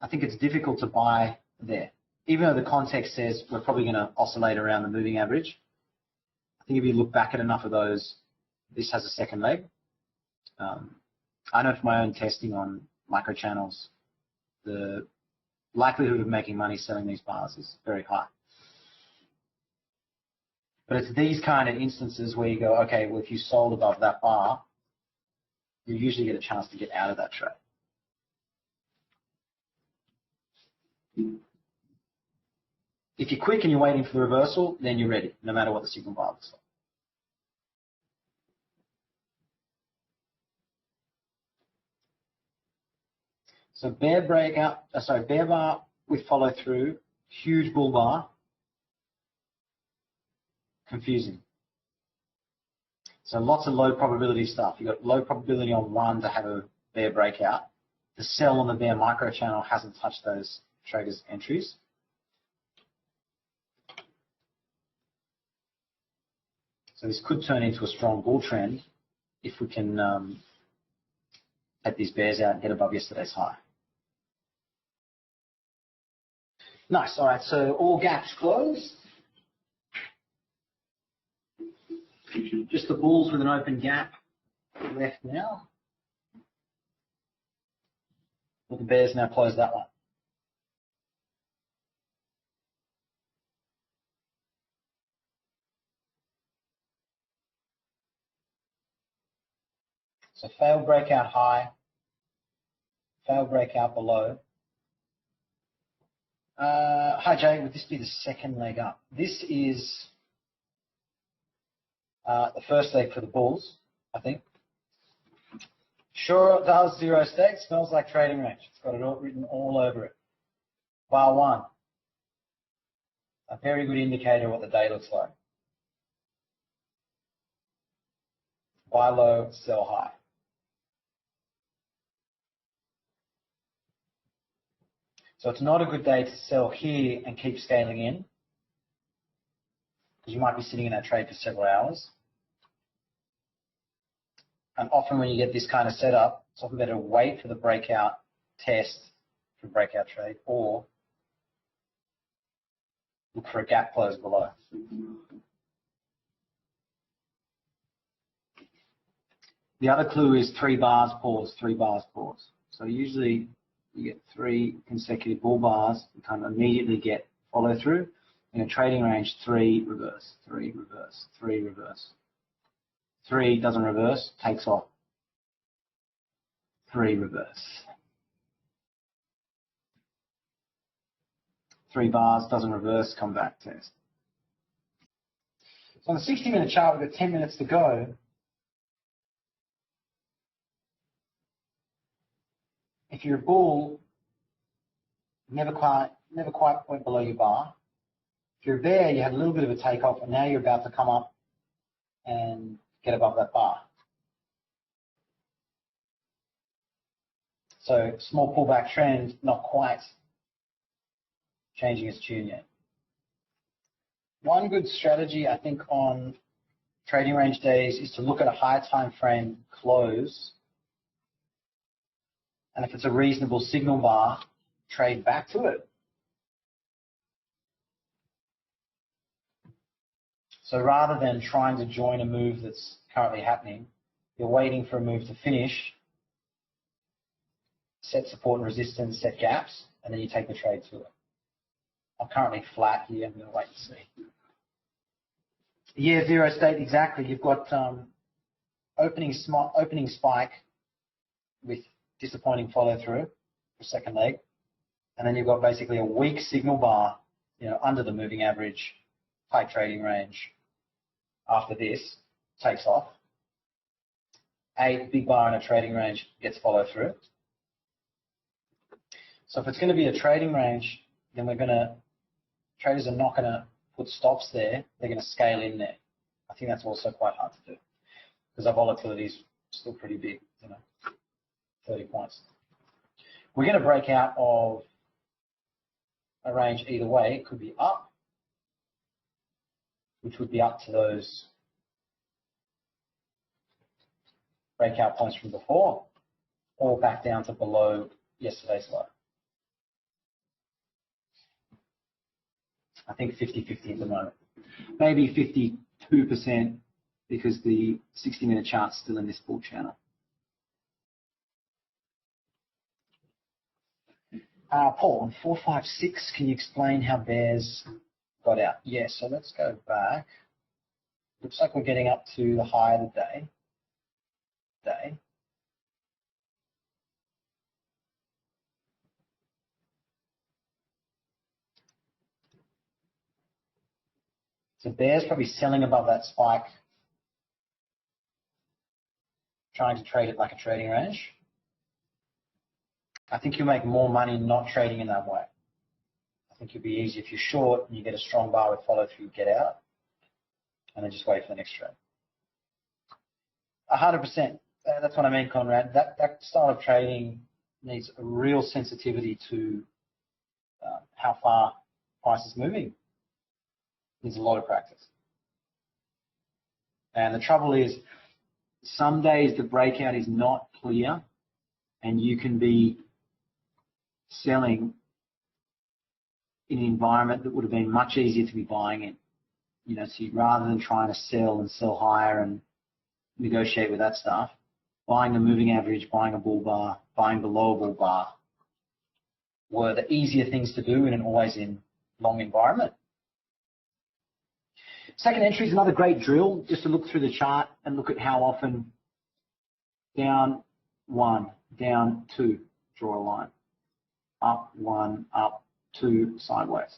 I think it's difficult to buy there. Even though the context says we're probably going to oscillate around the moving average, I think if you look back at enough of those, this has a second leg. I know from my own testing on micro channels, the likelihood of making money selling these bars is very high. But it's these kind of instances where you go, okay, well, if you sold above that bar, you usually get a chance to get out of that trade. If you're quick and you're waiting for the reversal, then you're ready, no matter what the signal bar looks like. So bear breakout, bear bar with follow through, huge bull bar, confusing. So lots of low probability stuff. You've got low probability on 1 to have a bear breakout. The sell on the bear micro channel hasn't touched those traders' entries. So this could turn into a strong bull trend if we can take these bears out and get above yesterday's high. Nice. All right. So all gaps closed. Just the bulls with an open gap left now. Well, the bears now close that one. So failed breakout high, failed breakout below. Hi Jay, would this be the second leg up? This is the first leg for the bulls, I think. Sure it does, zero stake, smells like trading range. It's got it all written all over it. Bar 1, a very good indicator of what the day looks like. Buy low, sell high. So it's not a good day to sell here and keep scaling in, because you might be sitting in that trade for several hours. And often when you get this kind of setup, it's often better to wait for the breakout test for breakout trade, or look for a gap close below. The other clue is 3 bars, pause, 3 bars, pause. So usually you get 3 consecutive bull bars, you kind of immediately get follow through. In a trading range, 3 reverse, 3 reverse, 3 reverse. 3 doesn't reverse, takes off. 3 reverse. 3 bars, doesn't reverse, come back, test. So on the 60-minute chart, we've got 10 minutes to go. If you're a bull, never quite went below your bar. If you're a bear, you had a little bit of a takeoff, and now you're about to come up and get above that bar. So small pullback trend, not quite changing its tune yet. One good strategy, I think, on trading range days is to look at a higher time frame close, and if it's a reasonable signal bar, trade back to it. So rather than trying to join a move that's currently happening, you're waiting for a move to finish, set support and resistance, set gaps, and then you take the trade to it. I'm currently flat here. I'm going to wait and see. Yeah, zero state, exactly. You've got opening spike with disappointing follow through for second leg, and then you've got basically a weak signal bar, under the moving average, high trading range. After this, takes off. A big bar in a trading range gets follow through. So if it's going to be a trading range, then traders are not going to put stops there. They're going to scale in there. I think that's also quite hard to do. because our volatility is still pretty big, 30 points. We're going to break out of a range either way. It could be up, which would be up to those breakout points from before, or back down to below yesterday's low. I think 50-50 at the moment. Maybe 52% because the 60-minute chart's still in this bull channel. Paul, on 456, can you explain how bears got out? Yes, so let's go back. Looks like we're getting up to the high of the day. So bears probably selling above that spike, trying to trade it like a trading range. I think you'll make more money not trading in that way. I think you'll be easy if you're short and you get a strong bar with follow through, get out, and then just wait for the next trade. 100%. That's what I mean, Conrad. That style of trading needs a real sensitivity to how far price is moving. Needs a lot of practice. And the trouble is, some days the breakout is not clear, and you can be selling in an environment that would have been much easier to be buying in. So rather than trying to sell and sell higher and negotiate with that stuff, buying a moving average, buying a bull bar, buying below a bull bar were the easier things to do in an always in long environment. Second entry is another great drill, just to look through the chart and look at how often down 1, down 2, draw a line. Up 1, up 2, sideways.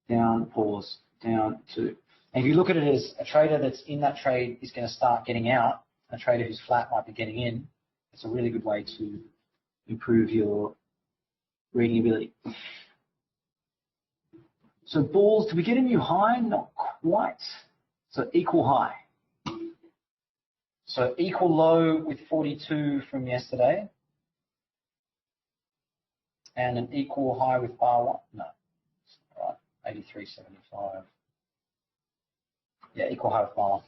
Down, pause, down 2. And if you look at it as a trader that's in that trade is going to start getting out, a trader who's flat might be getting in, it's a really good way to improve your reading ability. So bulls, do we get a new high? Not quite. So equal high. So equal low with 42 from yesterday. And an equal high with bar 1. No. All right. 83.75. Yeah, equal high with bar 1.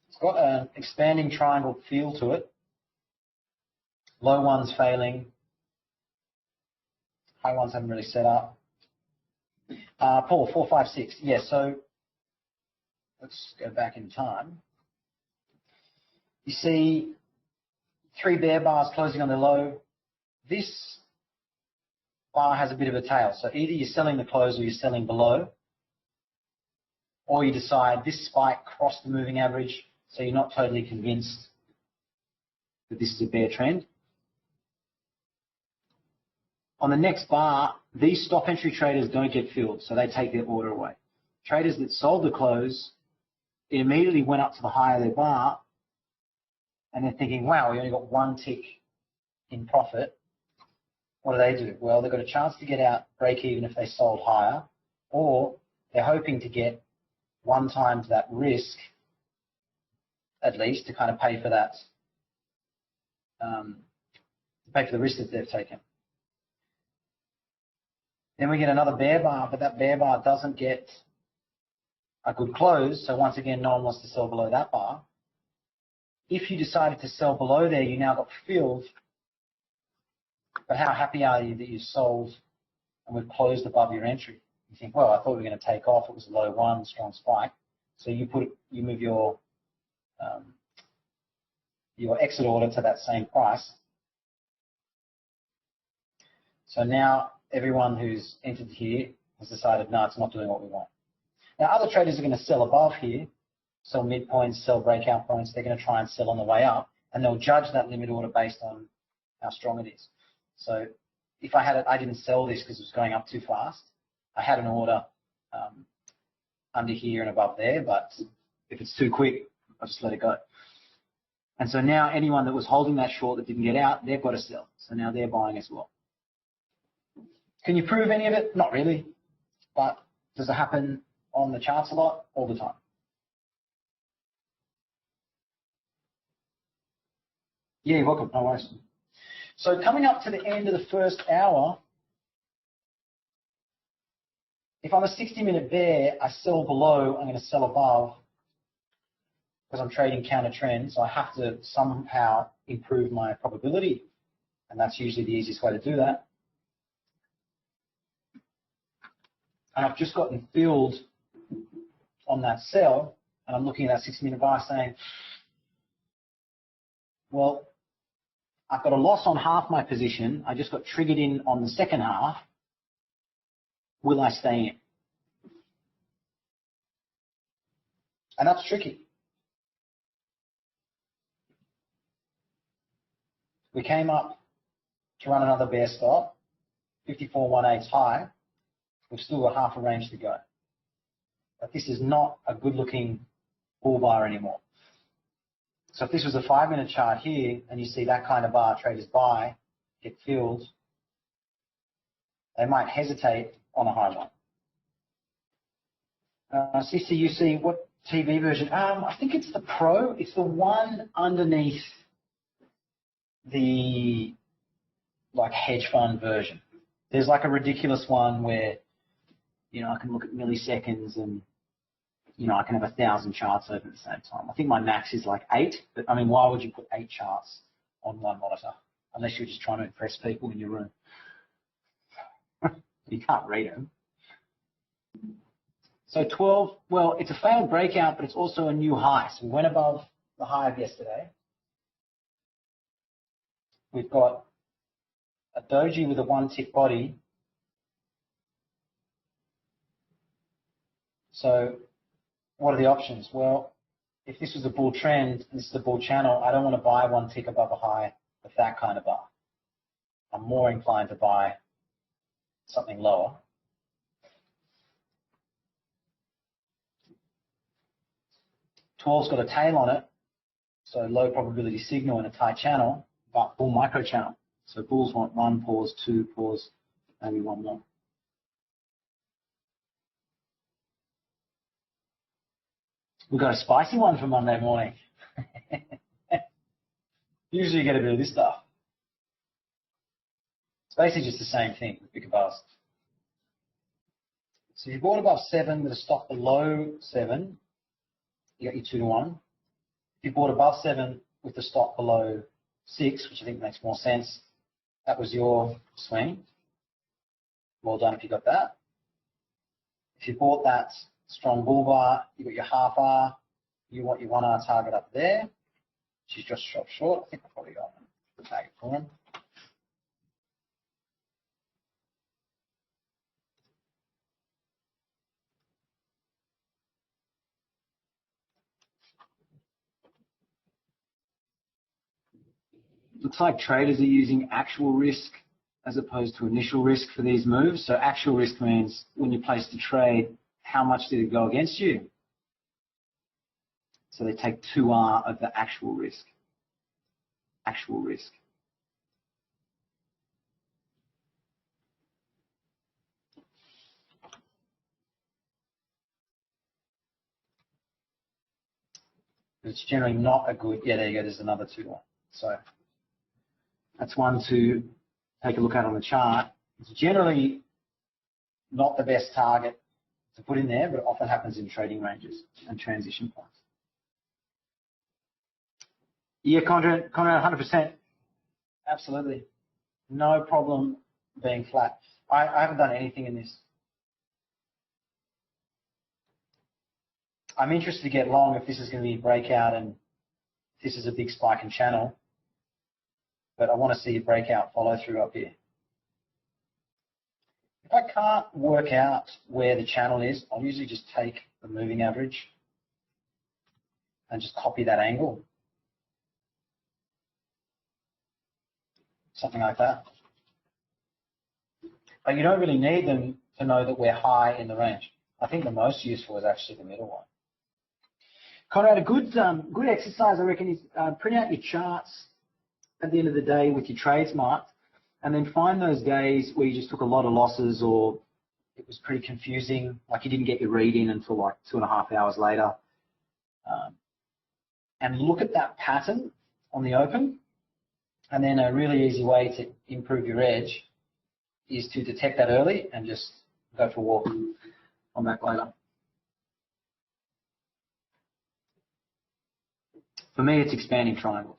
It's got an expanding triangle feel to it. Low ones failing. High ones haven't really set up. Paul, 456. Yeah, so let's go back in time. You see 3 bear bars closing on the low. This bar has a bit of a tail. So either you're selling the close or you're selling below. Or you decide this spike crossed the moving average, so you're not totally convinced that this is a bear trend. On the next bar, these stop entry traders don't get filled, so they take their order away. Traders that sold the close, it immediately went up to the high of their bar, and they're thinking, wow, we only got 1 tick in profit. What do? Well, they've got a chance to get out, break even if they sold higher, or they're hoping to get 1 times that risk, at least, to kind of pay for that, to pay for the risk that they've taken. Then we get another bear bar, but that bear bar doesn't get a good close. So once again, no one wants to sell below that bar. If you decided to sell below there, you now got filled. But how happy are you that you sold and we've closed above your entry? You think, well, I thought we were going to take off. It was a low 1, strong spike. So you move your exit order to that same price. So now everyone who's entered here has decided, no, it's not doing what we want. Now, other traders are going to sell above here, sell midpoints, sell breakout points. They're going to try and sell on the way up, and they'll judge that limit order based on how strong it is. So if I had it, I didn't sell this because it was going up too fast. I had an order under here and above there, but if it's too quick, I'll just let it go. And so now anyone that was holding that short that didn't get out, they've got to sell. So now they're buying as well. Can you prove any of it? Not really. But does it happen on the charts a lot? All the time. Yeah, you're welcome. No worries. So coming up to the end of the first hour, if I'm a 60-minute bear, I sell below, I'm going to sell above because I'm trading counter trend. So I have to somehow improve my probability. And that's usually the easiest way to do that. And I've just gotten filled on that sell, and I'm looking at that 60-minute bar saying, well, I've got a loss on half my position. I just got triggered in on the second half. Will I stay in? And that's tricky. We came up to run another bear stop, 54.18 high. We've still got half a range to go. But this is not a good-looking bull bar anymore. So if this was a 5-minute chart here, and you see that kind of bar, traders buy, get filled, they might hesitate on a high one. CCUC, what TV version? I think it's the Pro. It's the one underneath the hedge fund version. There's like a ridiculous one where, I can look at milliseconds and, I can have 1,000 charts open at the same time. I think my max is like 8, but I mean, why would you put 8 charts on one monitor? Unless you're just trying to impress people in your room. You can't read them. So 12, well, it's a failed breakout, but it's also a new high. So we went above the high of yesterday. We've got a doji with a 1-tick body. So what are the options? Well, if this was a bull trend and this is a bull channel, I don't want to buy 1 tick above a high of that kind of bar. I'm more inclined to buy something lower. Twelve's got a tail on it, so low probability signal in a tight channel, but bull micro channel. So bulls want 1 pause, 2 pause, maybe 1 more. We've got a spicy one for Monday morning. Usually you get a bit of this stuff. It's basically just the same thing with bigger bars. So if you bought above 7 with a stop below 7, you got your 2 to 1. If you bought above 7 with a stop below 6, which I think makes more sense, that was your swing. Well done if you got that. If you bought that strong bull bar, you got your half R, you want your 1 R target up there, which is just short. I think I probably got the target for him. Looks like traders are using actual risk as opposed to initial risk for these moves. So actual risk means when you place the trade, how much did it go against you? So they take 2R of the actual risk. Actual risk. It's generally not a good, yeah, there you go, there's another 2-1. So that's one to take a look at on the chart. It's generally not the best target to put in there, but it often happens in trading ranges and transition points. Yeah, Conrad, 100%. Absolutely. No problem being flat. I haven't done anything in this. I'm interested to get long if this is going to be a breakout and this is a big spike in channel. But I want to see a breakout follow through up here. If I can't work out where the channel is, I'll usually just take the moving average and just copy that angle. Something like that. But you don't really need them to know that we're high in the range. I think the most useful is actually the middle one. Conrad, a good exercise, I reckon, is print out your charts at the end of the day with your trades marked, and then find those days where you just took a lot of losses or it was pretty confusing, like you didn't get your read in until like 2.5 hours later. And look at that pattern on the open. And then a really easy way to improve your edge is to detect that early and just go for a walk. I'm back later. For me, it's expanding triangles.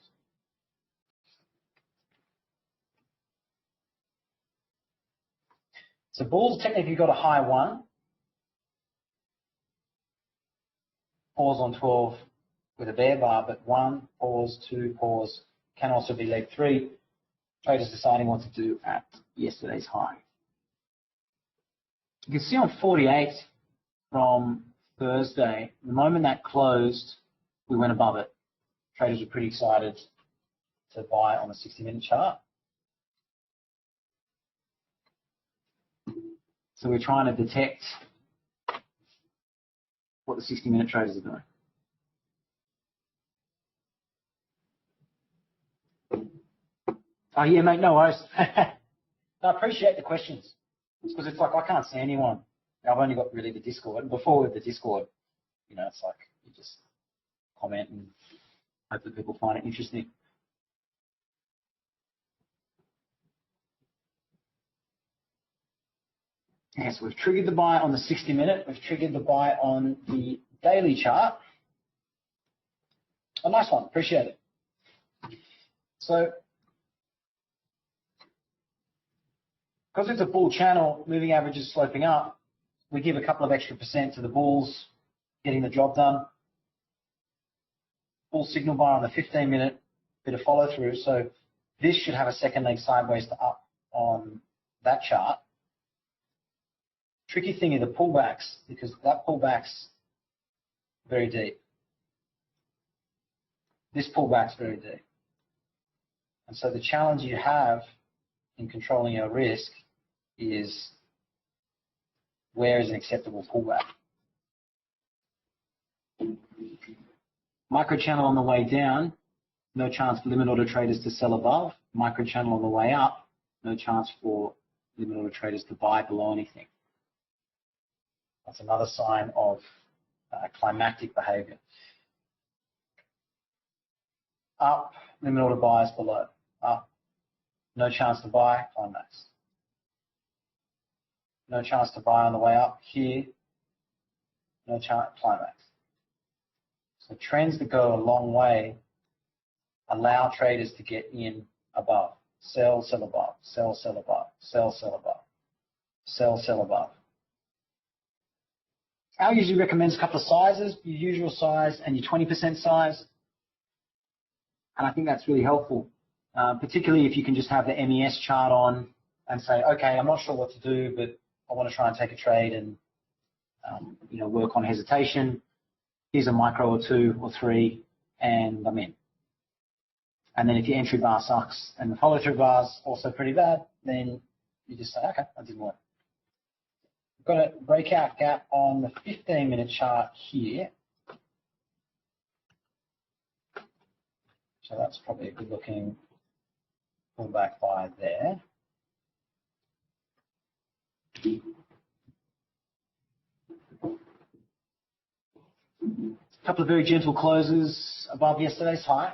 So bulls technically got a high 1. Pause on 12 with a bear bar, but 1, pause, 2, pause, can also be leg 3. Traders deciding what to do at yesterday's high. You can see on 48 from Thursday, the moment that closed, we went above it. Traders were pretty excited to buy on the 60-minute chart. So we're trying to detect what the 60-minute traders are doing. Oh, yeah, mate, no worries. I appreciate the questions. It's because it's like I can't see anyone. I've only got really the Discord. And before with the Discord, you know, it's like you just comment and hope that people find it interesting. Okay, so we've triggered the buy on the 60-minute. We've triggered the buy on the daily chart. A nice one. Appreciate it. So, because it's a bull channel, moving average is sloping up, we give a couple of extra % to the bulls getting the job done. Bull signal buy on the 15-minute, bit of follow through. So this should have a second leg sideways to up on that chart. Tricky thing are the pullbacks, because that pullback's very deep. This pullback's very deep. And so the challenge you have in controlling your risk is where is an acceptable pullback. Micro channel on the way down, no chance for limit order traders to sell above. Micro channel on the way up, no chance for limit order traders to buy below anything. That's another sign of climactic behavior. Up, limit order buyers below. Up, no chance to buy, climax. No chance to buy on the way up here, no chance, climax. So trends that go a long way allow traders to get in above. Sell, sell above, sell, sell above, sell, sell above, sell, sell above. Al usually recommends a couple of sizes, your usual size and your 20% size. And I think that's really helpful, particularly if you can just have the MES chart on and say, okay, I'm not sure what to do, but I want to try and take a trade and you know, work on hesitation. Here's a micro or 2 or 3, and I'm in. And then if your entry bar sucks and the follow-through bar's also pretty bad, then you just say, okay, that didn't work. We've got a breakout gap on the 15-minute chart here. So that's probably a good-looking pullback buy there. A couple of very gentle closes above yesterday's high.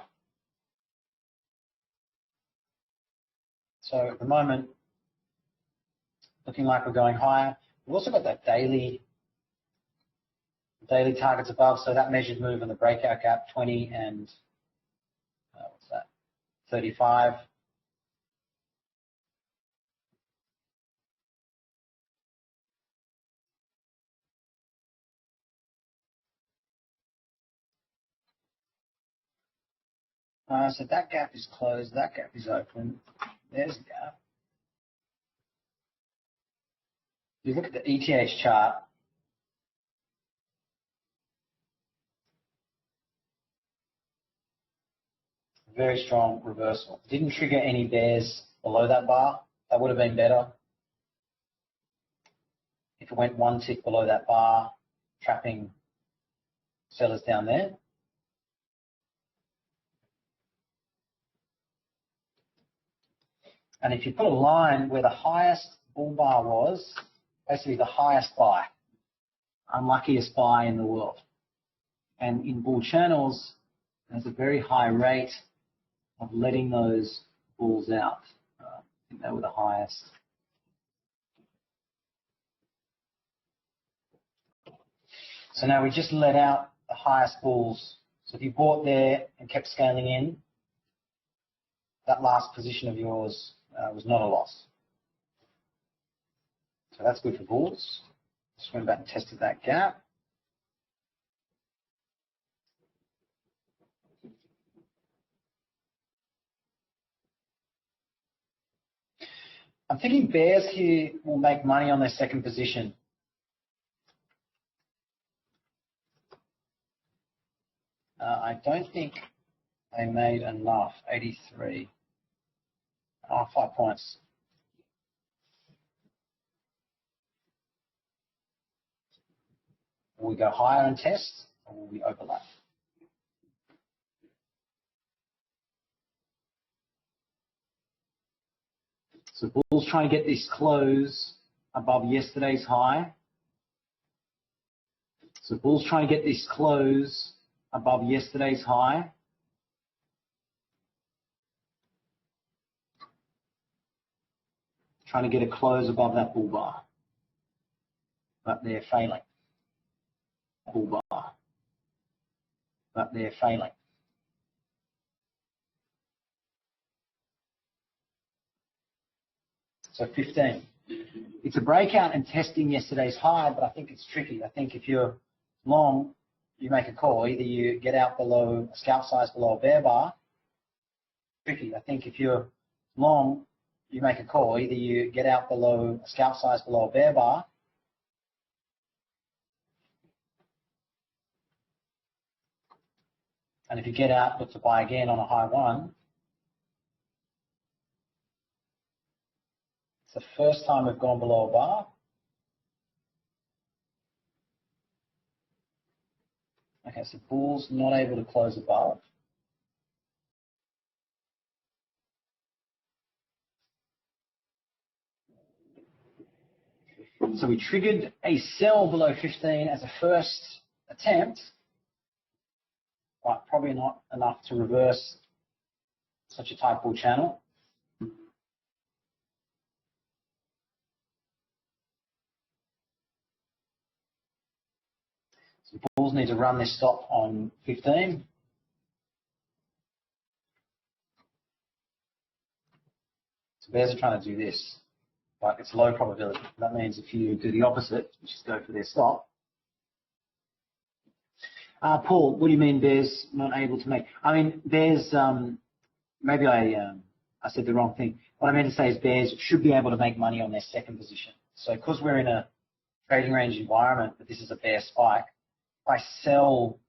So at the moment, looking like we're going higher. We've also got that daily targets above, so that measured move in the breakout gap, 20 and what's that, 35. So that gap is closed, that gap is open. There's the gap. If you look at the ETH chart, very strong reversal. Didn't trigger any bears below that bar. That would have been better if it went one tick below that bar, trapping sellers down there. And if you put a line where the highest bull bar was, basically the highest buy, unluckiest buy in the world. And in bull channels, there's a very high rate of letting those bulls out. I think they were the highest. So now we just let out the highest bulls. So if you bought there and kept scaling in, that last position of yours was not a loss. So that's good for bulls. Just went back and tested that gap. I'm thinking bears here will make money on their second position. I don't think they made enough, 83. 5 points. Will we go higher and test, or will we overlap? So bulls trying to get this close above yesterday's high. So bulls trying to get this close above yesterday's high. Trying to get a close above that bull bar. But they're failing. Bull bar. But they're failing. So 15. It's a breakout and testing yesterday's high, but I think it's tricky. I think if you're long, you make a call. Either you get out below a scalp size below a bear bar. Tricky. I think if you're long, you make a call. Either you get out below a scalp size below a bear bar. And if you get out, look to buy again on a high one. It's the first time we've gone below a bar. Okay, so bulls not able to close above. So we triggered a sell below 15 as a first attempt, but probably not enough to reverse such a tight bull channel. So bulls need to run this stop on 15. So bears are trying to do this, but it's low probability. That means if you do the opposite, you just go for their stop. Paul, what do you mean bears not able to make? I mean, bears, maybe I said the wrong thing. What I meant to say is bears should be able to make money on their second position. So because we're in a trading range environment, but this is a bear spike, if I sell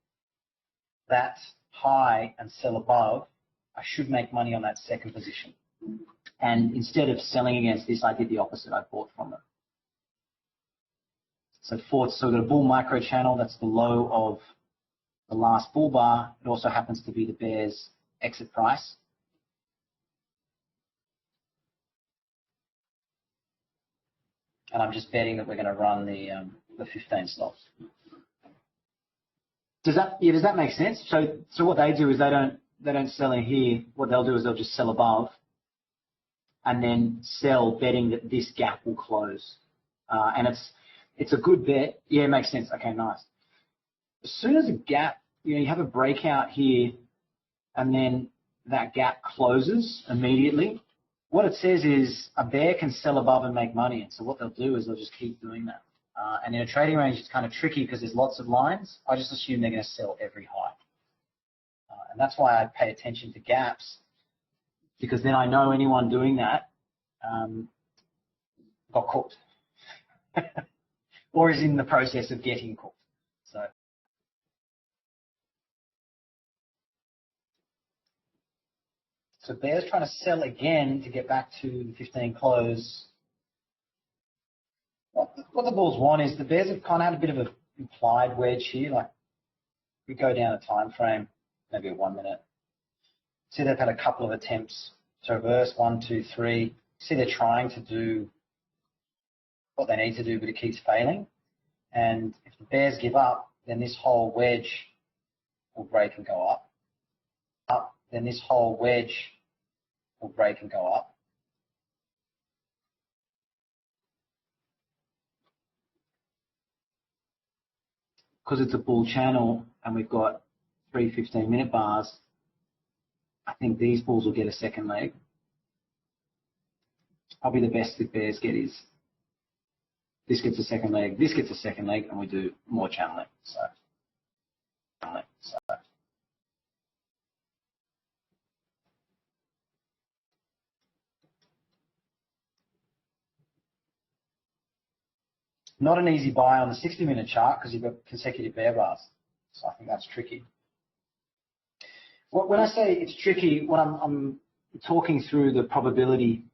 that high and sell above, I should make money on that second position. And instead of selling against this, I did the opposite. I bought from them. So we've got a bull micro channel. That's the low of the last bull bar. It also happens to be the bear's exit price. And I'm just betting that we're going to run the 15 stops. Does that make sense? So what they do is they don't sell in here. What they'll do is they'll just sell above, and then sell betting that this gap will close. And it's a good bet. Yeah, it makes sense. Okay, nice. As soon as a gap, you have a breakout here, and then that gap closes immediately, what it says is a bear can sell above and make money. And so what they'll do is they'll just keep doing that. And in a trading range, it's kind of tricky because there's lots of lines. I just assume they're going to sell every high. And that's why I pay attention to gaps, because then I know anyone doing that got cooked or is in the process of getting cooked. So bears trying to sell again to get back to the 15 close. What the bulls want is the bears have kind of had a bit of an implied wedge here. Like we go down a time frame, maybe a 1 minute. See, they've had a couple of attempts to reverse, 1, 2, 3. See, they're trying to do what they need to do, but it keeps failing. And if the bears give up, then this whole wedge will break and go up. Then this whole wedge will break and go up. Because it's a bull channel and we've got 3 15-minute bars, I think these bulls will get a second leg. Probably the best the bears get is this gets a second leg, this gets a second leg, and we do more channeling. So. Not an easy buy on the 60-minute chart because you've got consecutive bear bars. So I think that's tricky. When I say it's tricky, when I'm talking through the probability,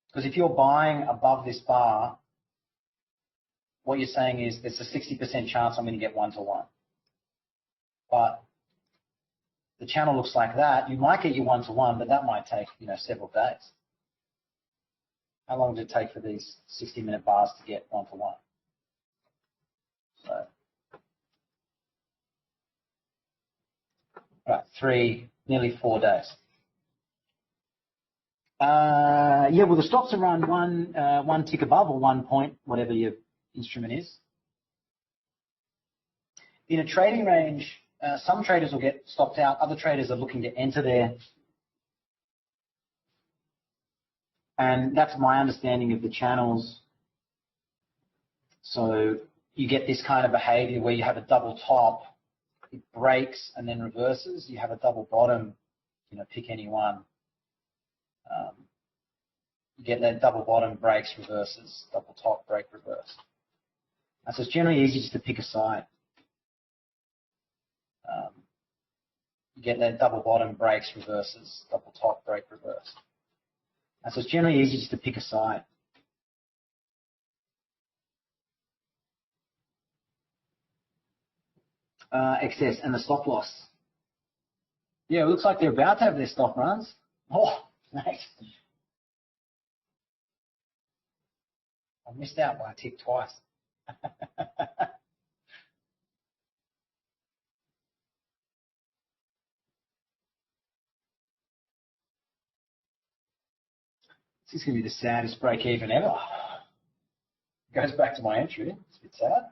because if you're buying above this bar, what you're saying is there's a 60% chance I'm going to get 1-to-1. But the channel looks like that. You might get your 1-to-1, but that might take, several days. How long does it take for these 60-minute bars to get 1-to-1? So, right, nearly 4 days. Yeah, well, the stops around one tick above or 1 point, whatever your instrument is. In a trading range, some traders will get stopped out. Other traders are looking to enter there. And that's my understanding of the channels. So you get this kind of behavior where you have a double top, it breaks and then reverses. You have a double bottom, pick any one. You get that double bottom, breaks, reverses, double top, break, reverse. And so it's generally easy just to pick a side. You get that double bottom, breaks, reverses, double top, break, reverse. And so it's generally easy just to pick a side. Excess and the stop loss. Yeah, it looks like they're about to have their stop runs. Oh, nice. I missed out by a tick twice. This is going to be the saddest break even ever. Goes back to my entry. It's a bit sad.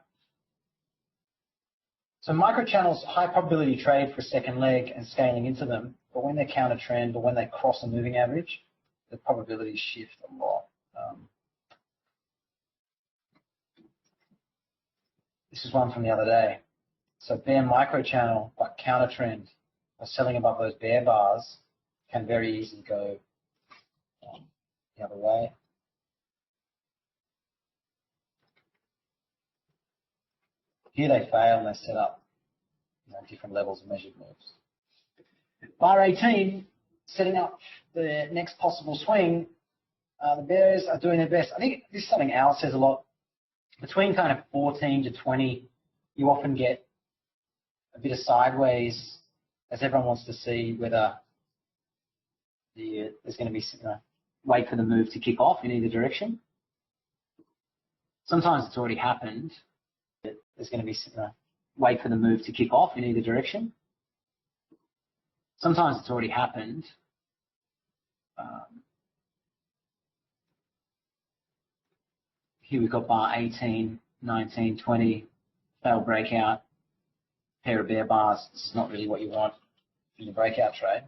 So microchannels, high probability trade for a second leg and scaling into them, but when they're counter trend or when they cross a moving average, the probabilities shift a lot. This is one from the other day. So bear microchannel, but counter trend, or selling above those bear bars, can very easily go the other way. Here they fail and they set up different levels of measured moves. Bar 18, setting up the next possible swing. The bears are doing their best. I think this is something Al says a lot. Between kind of 14 to 20, you often get a bit of sideways as everyone wants to see whether there's going to be wait for the move to kick off in either direction. Sometimes it's already happened. There's going to be wait for the move to kick off in either direction. Sometimes it's already happened. Here we've got bar 18, 19, 20, failed breakout, pair of bear bars. This is not really what you want in your breakout trade.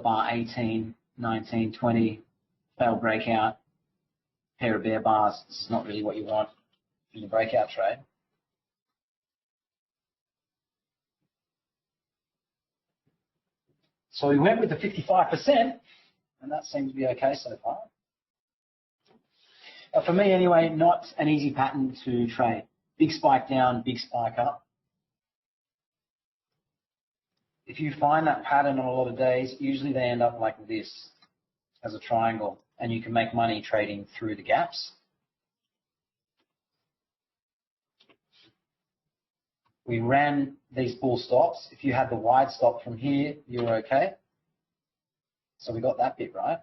Bar 18, 19, 20, failed breakout, pair of bear bars. This is not really what you want in your breakout trade. So we went with the 55%, and that seems to be okay so far. For me anyway, not an easy pattern to trade. Big spike down, big spike up. If you find that pattern on a lot of days, usually they end up like this as a triangle, and you can make money trading through the gaps. We ran these bull stops. If you had the wide stop from here, you were okay. So we got that bit right.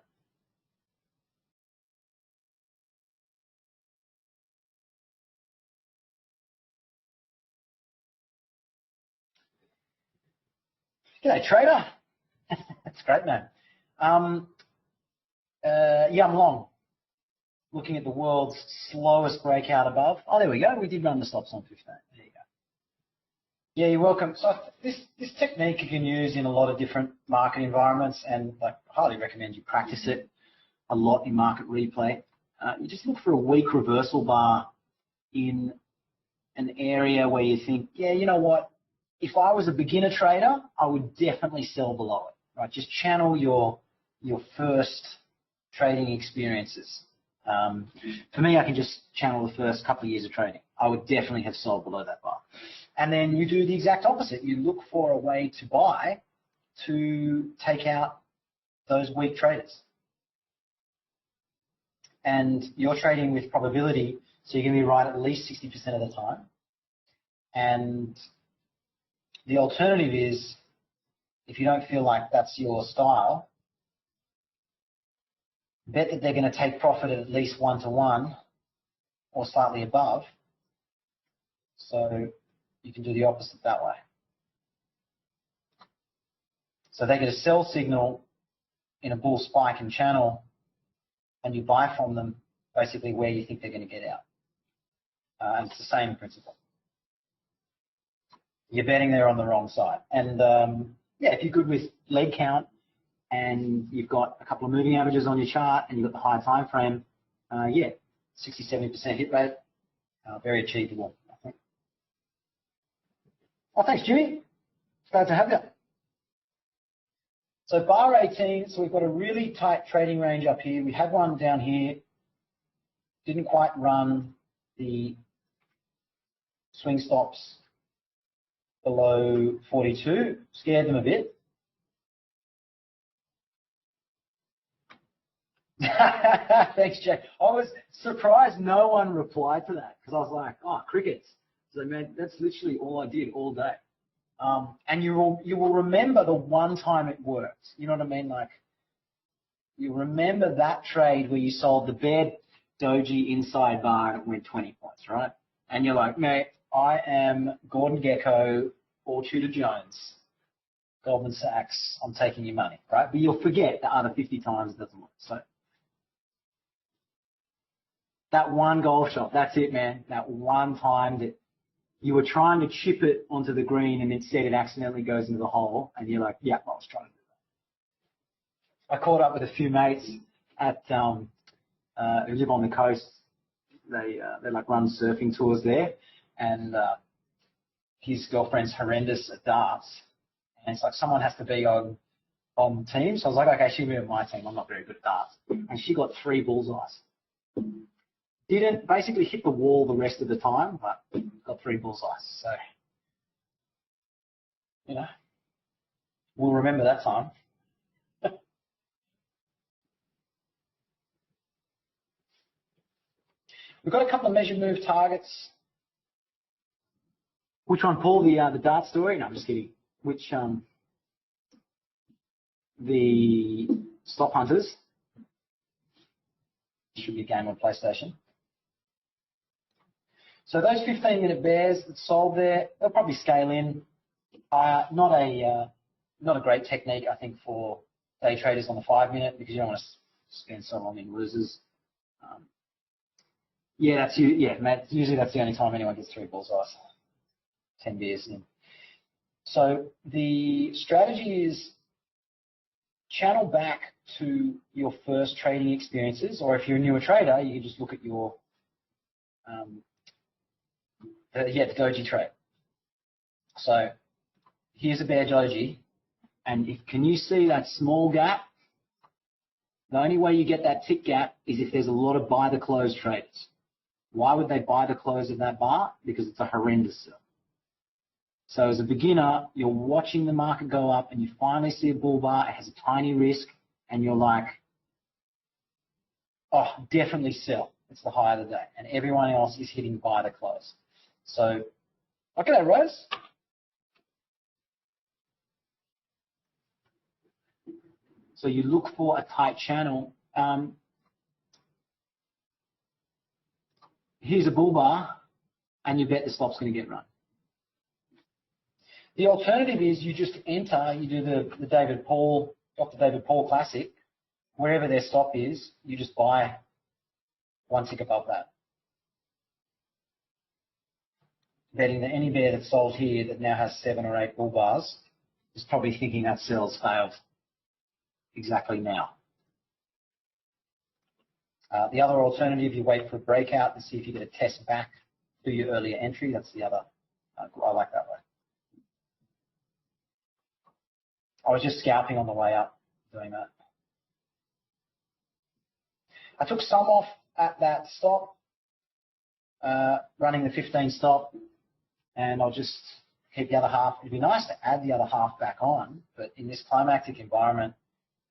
G'day, trader. That's great, man. Yeah, I'm long. Looking at the world's slowest breakout above. Oh, there we go. We did run the stops on 15. There you go. Yeah, you're welcome. So this technique you can use in a lot of different market environments, and I highly recommend you practice it a lot in market replay. You just look for a weak reversal bar in an area where you think, yeah, you know what? If I was a beginner trader, I would definitely sell below it. Right? Just channel your first trading experiences. For me, I can just channel the first couple of years of trading. I would definitely have sold below that bar. And then you do the exact opposite. You look for a way to buy to take out those weak traders. And you're trading with probability, so you're going to be right at least 60% of the time. And the alternative is, if you don't feel like that's your style, bet that they're going to take profit at least 1-to-1 or slightly above. So you can do the opposite that way. So they get a sell signal in a bull spike and channel, and you buy from them basically where you think they're going to get out. And it's the same principle. You're betting they're on the wrong side. And yeah, if you're good with leg count and you've got a couple of moving averages on your chart and you've got the higher time frame, yeah, 60-70% hit rate, very achievable, I think. Oh, thanks, Jimmy. It's glad to have you. So bar 18, so we've got a really tight trading range up here. We had one down here, didn't quite run the swing stops below 42, scared them a bit. Thanks, Jack. I was surprised no one replied to that because I was like, oh, crickets. So, man, that's literally all I did all day. And you will remember the one time it worked. You know what I mean? Like, you remember that trade where you sold the bear doji inside bar and it went 20 points, right? And you're like, mate, I am Gordon Gekko or Tudor Jones, Goldman Sachs. I'm taking your money, right? But you'll forget the other 50 times it doesn't work. So that one golf shot, that's it, man. That one time that you were trying to chip it onto the green and instead it accidentally goes into the hole, and you're like, yeah, I was trying to do that. I caught up with a few mates at who live on the coast. They like run surfing tours there, and his girlfriend's horrendous at darts, and it's like someone has to be on team. So I was like, okay, she'll be on my team. I'm not very good at darts, and she got 3 bullseyes. Didn't basically hit the wall the rest of the time, but got 3 bullseyes. So, you know, we'll remember that time. We've got a couple of measured move targets. Which one, Paul? The dart story? No, I'm just kidding. Which the stop hunters? Should be a game on PlayStation. So those 15-minute bears that sold there, they'll probably scale in. Not a great technique, I think, for day traders on the 5-minute because you don't want to spend so long in losers. Yeah, Matt. Usually that's the only time anyone gets 3 bullseyes. 10 beers in. So the strategy is channel back to your first trading experiences, or if you're a newer trader, you can just look at your the doji trade. So here's a bear doji, and can you see that small gap? The only way you get that tick gap is if there's a lot of buy the close traders. Why would they buy the close of that bar? Because it's a horrendous sell. So as a beginner, you're watching the market go up and you finally see a bull bar, it has a tiny risk, and you're like, oh, definitely sell. It's the high of the day. And everyone else is hitting buy the close. So, okay, Rose. So you look for a tight channel. Here's a bull bar, and you bet the stop's going to get run. The alternative is you just enter, you do the Dr. David Paul Classic, wherever their stop is, you just buy one tick above that. Betting that any bear that sold here that now has 7 or 8 bull bars is probably thinking that sell's failed exactly now. The other alternative, you wait for a breakout and see if you get a test back to your earlier entry. That's the other. I like that way. I was just scalping on the way up doing that. I took some off at that stop, running the 15 stop, and I'll just keep the other half. It'd be nice to add the other half back on, but in this climactic environment,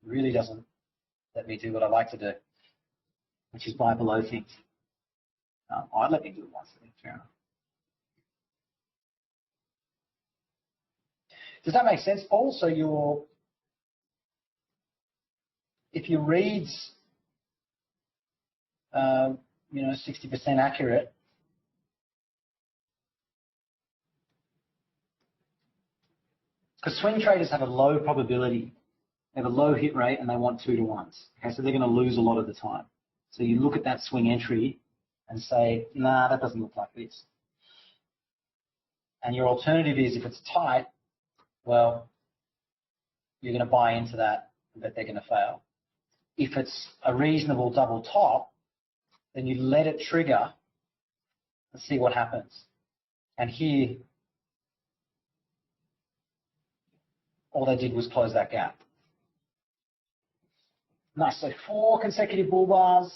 it really doesn't let me do what I like to do, which is buy below things. I'd let me do it once a week, fair enough. Does that make sense? Also, if your reads, 60% accurate, because swing traders have a low probability, they have a low hit rate, and they want 2 to 1s. Okay, so they're going to lose a lot of the time. So you look at that swing entry and say, nah, that doesn't look like this. And your alternative is, if it's tight, well, you're going to buy into that, but they're going to fail. If it's a reasonable double top, then you let it trigger and see what happens. And here, all they did was close that gap. Nice, so 4 consecutive bull bars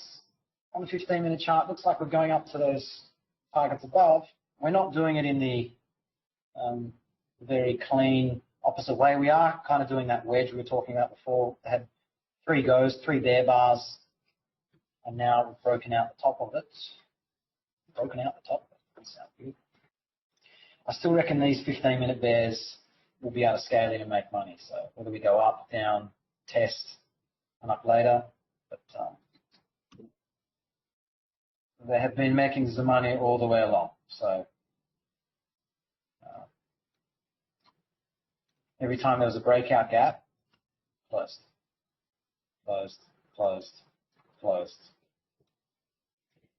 on the 15-minute chart. Looks like we're going up to those targets above. We're not doing it in the very clean opposite way. We are kind of doing that wedge we were talking about before. They had 3 goes, 3 bear bars, and now we've broken out the top of it. Broken out the top. That sounds good. I still reckon these 15-minute bears will be able to scale in and make money. So whether we go up, down, test, and up later, but they have been making the money all the way along. So every time there was a breakout gap, closed, closed, closed, closed,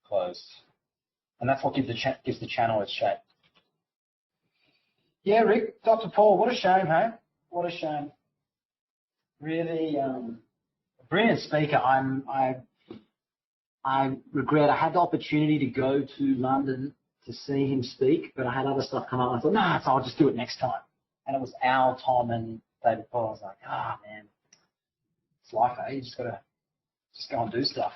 closed. And that's what gives the channel its shape. Yeah, Rick, Dr. Paul, what a shame, hey? What a shame. Really brilliant speaker. I regret I had the opportunity to go to London to see him speak, but I had other stuff come up. And I thought, nah, so I'll just do it next time. And it was Al, Tom, and David Paul. I was like, man, it's life, eh? You just got to just go and do stuff.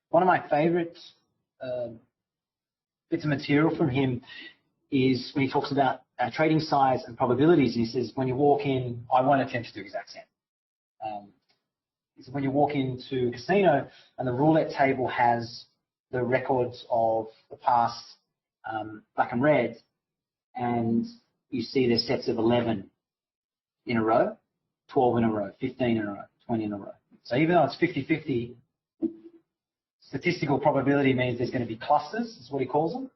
One of my favorite bits of material from him is when he talks about trading size and probabilities. He says, when you walk in, I won't attempt to do exact same. He said, when you walk into a casino and the roulette table has the records of the past black and red, and you see there's sets of 11 in a row, 12 in a row, 15 in a row, 20 in a row. So even though it's 50-50, statistical probability means there's going to be clusters, is what he calls them.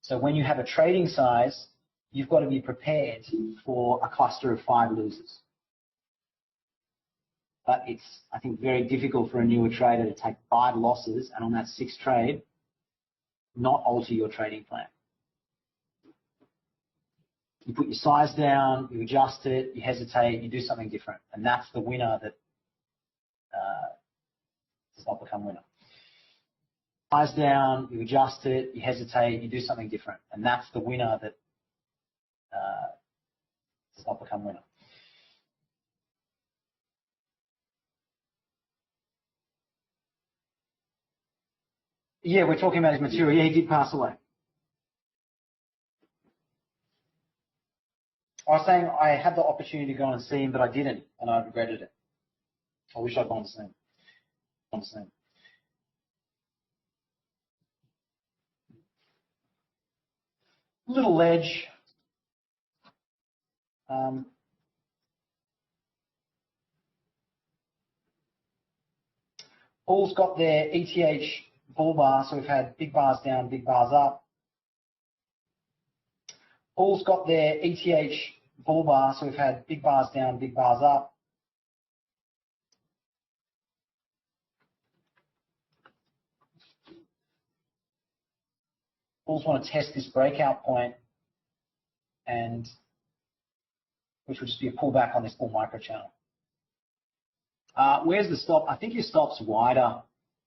So when you have a trading size, you've got to be prepared for a cluster of 5 losers. But it's, I think, very difficult for a newer trader to take 5 losses and on that 6th trade, not alter your trading plan. You put your size down, you adjust it, you hesitate, you do something different. And that's the winner that does not become winner. Size down, you adjust it, you hesitate, you do something different. And that's the winner that does not become winner. Yeah, we're talking about his material. Yeah, he did pass away. I was saying I had the opportunity to go and see him, but I didn't, and I regretted it. I wish I'd gone to see him. Little ledge. Paul's got their ETH bull bar, so we've had big bars down, big bars up. Paul's got their ETH bull bar, so we've had big bars down, big bars up. Bulls want to test this breakout point, and which would just be a pullback on this bull micro channel. Where's the stop? I think your stop's wider.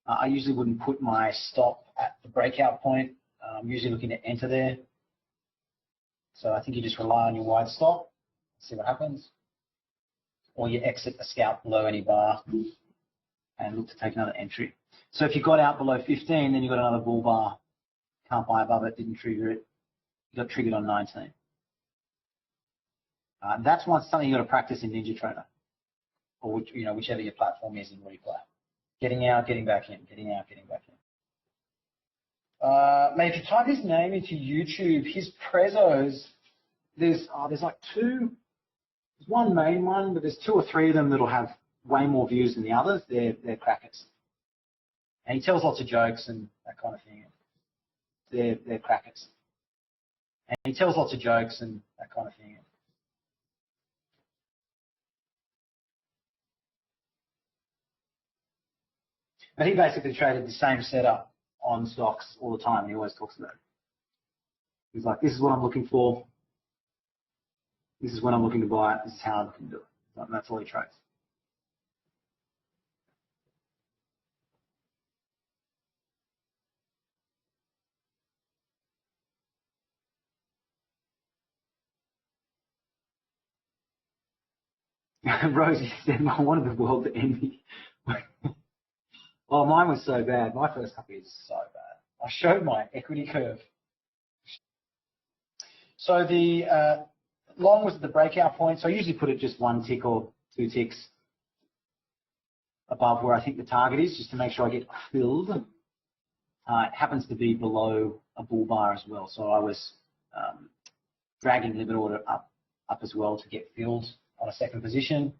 I usually wouldn't put my stop at the breakout point. I'm usually looking to enter there. So I think you just rely on your wide stop, see what happens. Or you exit the scalp below any bar and look to take another entry. So if you got out below 15, then you got another bull bar. Can't buy above it, didn't trigger it. You got triggered on 19. That's something you got to practice in NinjaTrader, or whichever your platform is in replay. Getting out, getting back in, getting out, getting back in. Mate, if you type his name into YouTube, his prezos, there's like two. There's one main one, but there's two or three of them that'll have way more views than the others. They're crackers, and he tells lots of jokes and that kind of thing. They're crackers, and he tells lots of jokes and that kind of thing. But he basically traded the same setup on stocks all the time, and he always talks about it. He's like, this is what I'm looking for. This is when I'm looking to buy it. This is how I'm looking to do it. And that's all he trades. Rosie said, I wanted the world to end me. Oh, mine was so bad. My first couple is so bad. I showed my equity curve. So the long was at the breakout point. So I usually put it just one tick or two ticks above where I think the target is, just to make sure I get filled. It happens to be below a bull bar as well. So I was dragging limit order up as well to get filled on a second position.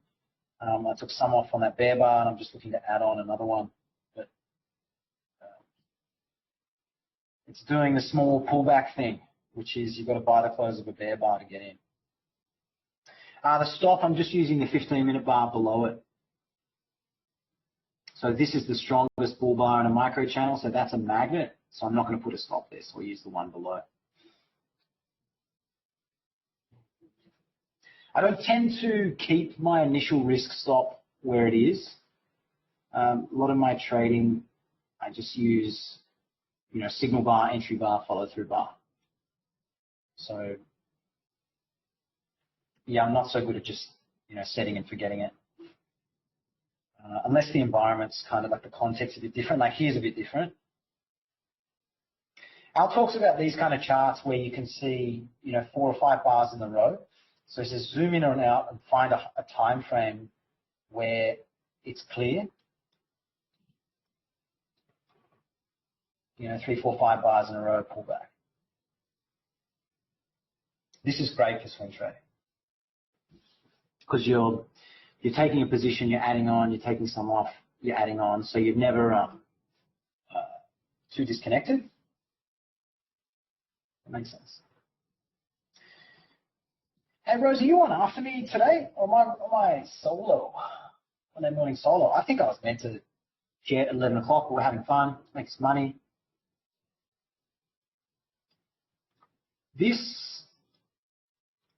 I took some off on that bear bar, and I'm just looking to add on another one. But it's doing the small pullback thing, which is you've got to buy the close of a bear bar to get in. The stop, I'm just using the 15-minute bar below it. So this is the strongest bull bar in a micro channel, so that's a magnet. So I'm not going to put a stop there, so I'll use the one below. I don't tend to keep my initial risk stop where it is. A lot of my trading, I just use, signal bar, entry bar, follow through bar. So yeah, I'm not so good at just, setting and forgetting it. Unless the environment's kind of like the context a bit different, like here's a bit different. Al talks about these kind of charts where you can see, 4 or 5 bars in a row. So he says zoom in and out and find a time frame where it's clear. 3, 4, 5 bars in a row, pull back. This is great for swing trading because you're taking a position, you're adding on, you're taking some off, you're adding on, so you're never too disconnected. That makes sense. Hey, Rosie, you on after me today, or am I solo? Monday morning solo. I think I was meant to jet at 11 o'clock, but we're having fun, makes money. This,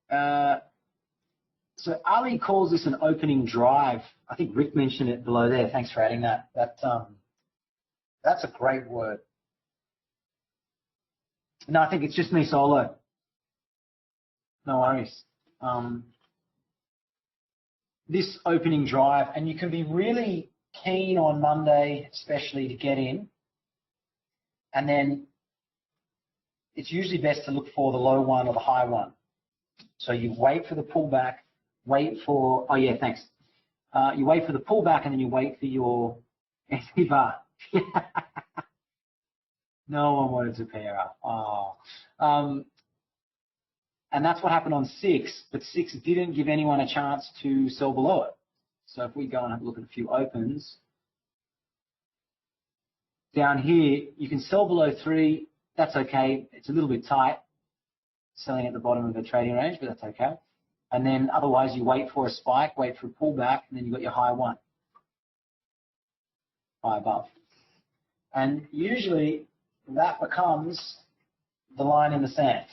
so Ali calls this an opening drive. I think Rick mentioned it below there. Thanks for adding that. That's a great word. No, I think it's just me solo. No worries. This opening drive, and you can be really keen on Monday, especially to get in. And then it's usually best to look for the low one or the high one. So you wait for the pullback, wait for, oh yeah, thanks. You wait for the pullback and then you wait for your entry bar. No one wanted to pair up. Oh. And that's what happened on 6, but 6 didn't give anyone a chance to sell below it. So if we go and have a look at a few opens, down here, you can sell below 3. That's okay. It's a little bit tight, selling at the bottom of the trading range, but that's okay. And then otherwise, you wait for a spike, wait for a pullback, and then you've got your high 1, high above. And usually, that becomes the line in the sand.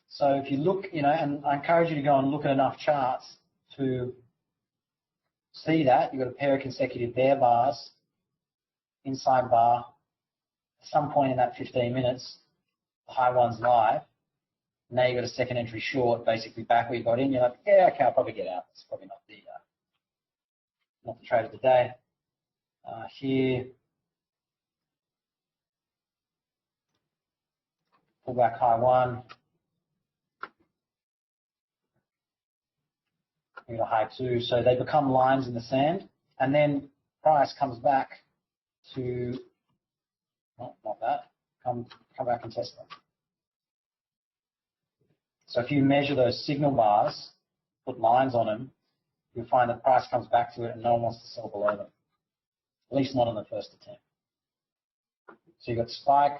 So if you look, and I encourage you to go and look at enough charts to see that. You've got a pair of consecutive bear bars, inside bar. At some point in that 15 minutes, the high 1's live. Now you've got a second entry short, basically back where you got in. You're like, yeah, okay, I'll probably get out. It's probably not the trade of the day. Here, pull back high 1. You got a high 2. So they become lines in the sand, and then price comes back to, not that, come back and test them. So if you measure those signal bars, put lines on them, you'll find the price comes back to it and no one wants to sell below them, at least not on the first attempt. So you've got spike,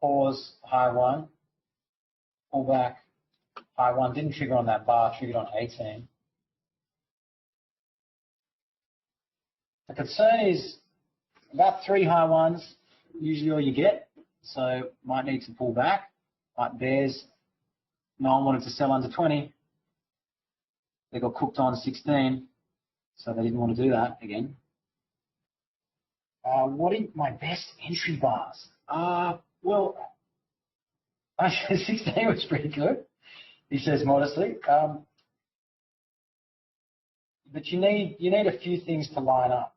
pause, high 1, pull back, high 1, didn't trigger on that bar, triggered on 18. The concern is about 3 high 1s, usually all you get, so might need to pull back, like bears. No one wanted to sell under 20. They got cooked on 16, so they didn't want to do that again. What are my best entry bars? Well, 16 was pretty good, he says modestly. But you need a few things to line up.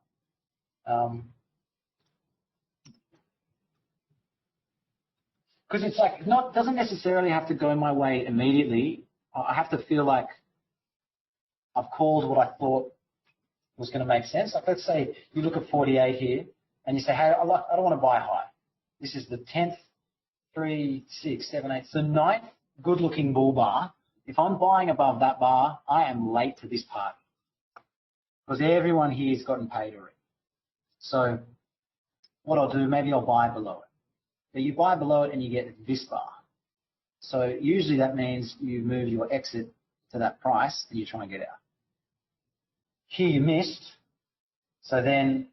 Because it's like, doesn't necessarily have to go my way immediately. I have to feel like I've called what I thought was going to make sense. Like, let's say you look at 48 here and you say, hey, I don't want to buy high. This is the 10th, 3, 6, 7, 8. It's the 9th good-looking bull bar. If I'm buying above that bar, I am late to this party because everyone here has gotten paid already. So what I'll do, maybe I'll buy below it. But you buy below it and you get this bar. So usually that means you move your exit to that price and you try and get out. Here you missed, so then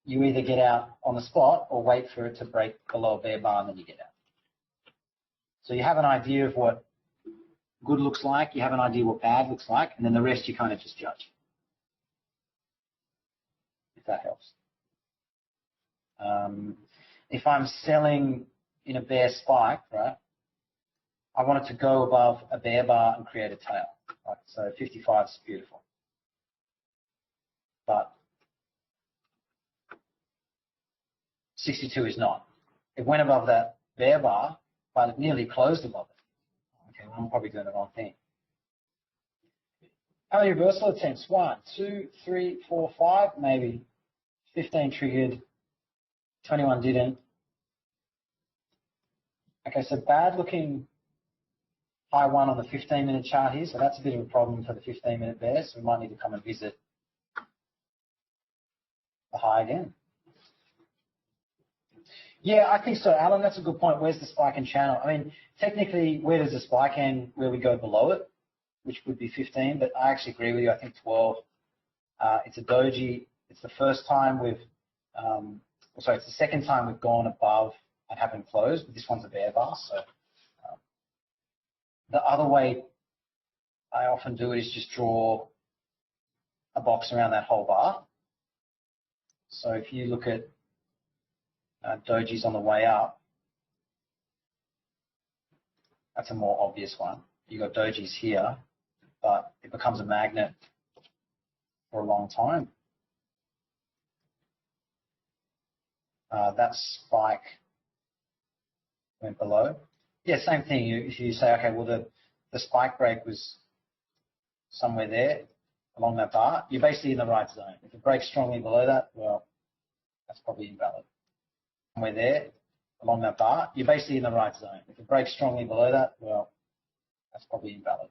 you either get out on the spot or wait for it to break below a bear bar and then you get out. So you have an idea of what good looks like, you have an idea what bad looks like, and then the rest you kind of just judge. If that helps. If I'm selling in a bear spike, right, I want it to go above a bear bar and create a tail. Right? So 55 is beautiful. But 62 is not. It went above that bear bar, but it nearly closed above it. Okay, well, I'm probably doing the wrong thing. How many reversal attempts? 1, 2, 3, 4, 5, maybe. 15 triggered, 21 didn't. Okay, so bad looking high 1 on the 15-minute chart here, so that's a bit of a problem for the 15-minute bear, so we might need to come and visit the high again. Yeah, I think so, Alan. That's a good point. Where's the spike and channel? I mean, technically, where does the spike end? Where we go below it, which would be 15, but I actually agree with you. I think 12. It's a doji. It's the first time we've, sorry, it's the second time we've gone above and haven't closed, but this one's a bear bar. So the other way I often do it is just draw a box around that whole bar. So if you look at dojis on the way up, that's a more obvious one. You've got dojis here, but it becomes a magnet for a long time. That spike went below. Yeah, same thing. If you say, okay, well, the spike break was somewhere there along that bar, you're basically in the right zone. If it breaks strongly below that, well, that's probably invalid. Somewhere there along that bar, you're basically in the right zone. If it breaks strongly below that, well, that's probably invalid.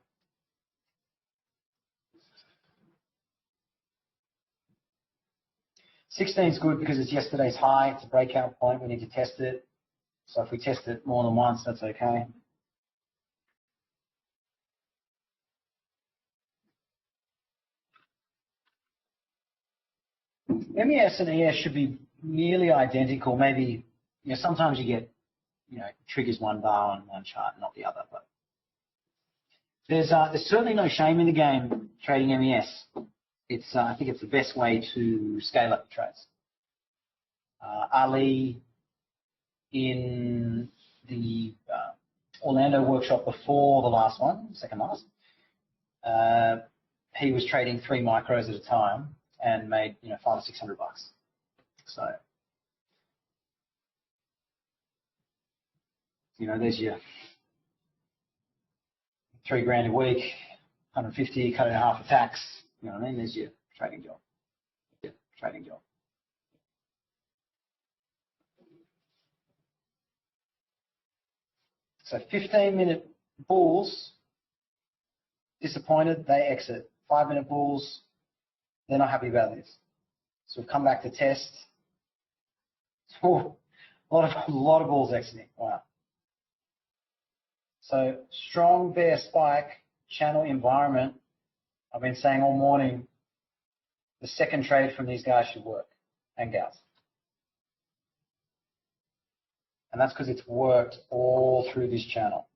$16 is good because it's yesterday's high. It's a breakout point. We need to test it. So if we test it more than once, that's okay. MES and ES should be nearly identical. Maybe, sometimes you get, triggers one bar on one chart, not the other. But there's certainly no shame in the game trading MES. I think it's the best way to scale up your trades. Ali, in the Orlando workshop before the last one, second last, he was trading 3 micros at a time and made $500 or $600. So, there's your $3,000 a week, 150, cut it in half for tax. You know what I mean? There's your trading job. Yeah, trading job. So 15-minute bulls, disappointed, they exit. 5-minute bulls, they're not happy about this. So we've come back to test. Oh, a lot of bulls exiting. Wow. So strong bear spike, channel environment. I've been saying all morning, the second trade from these guys should work, and gals. And that's because it's worked all through this channel.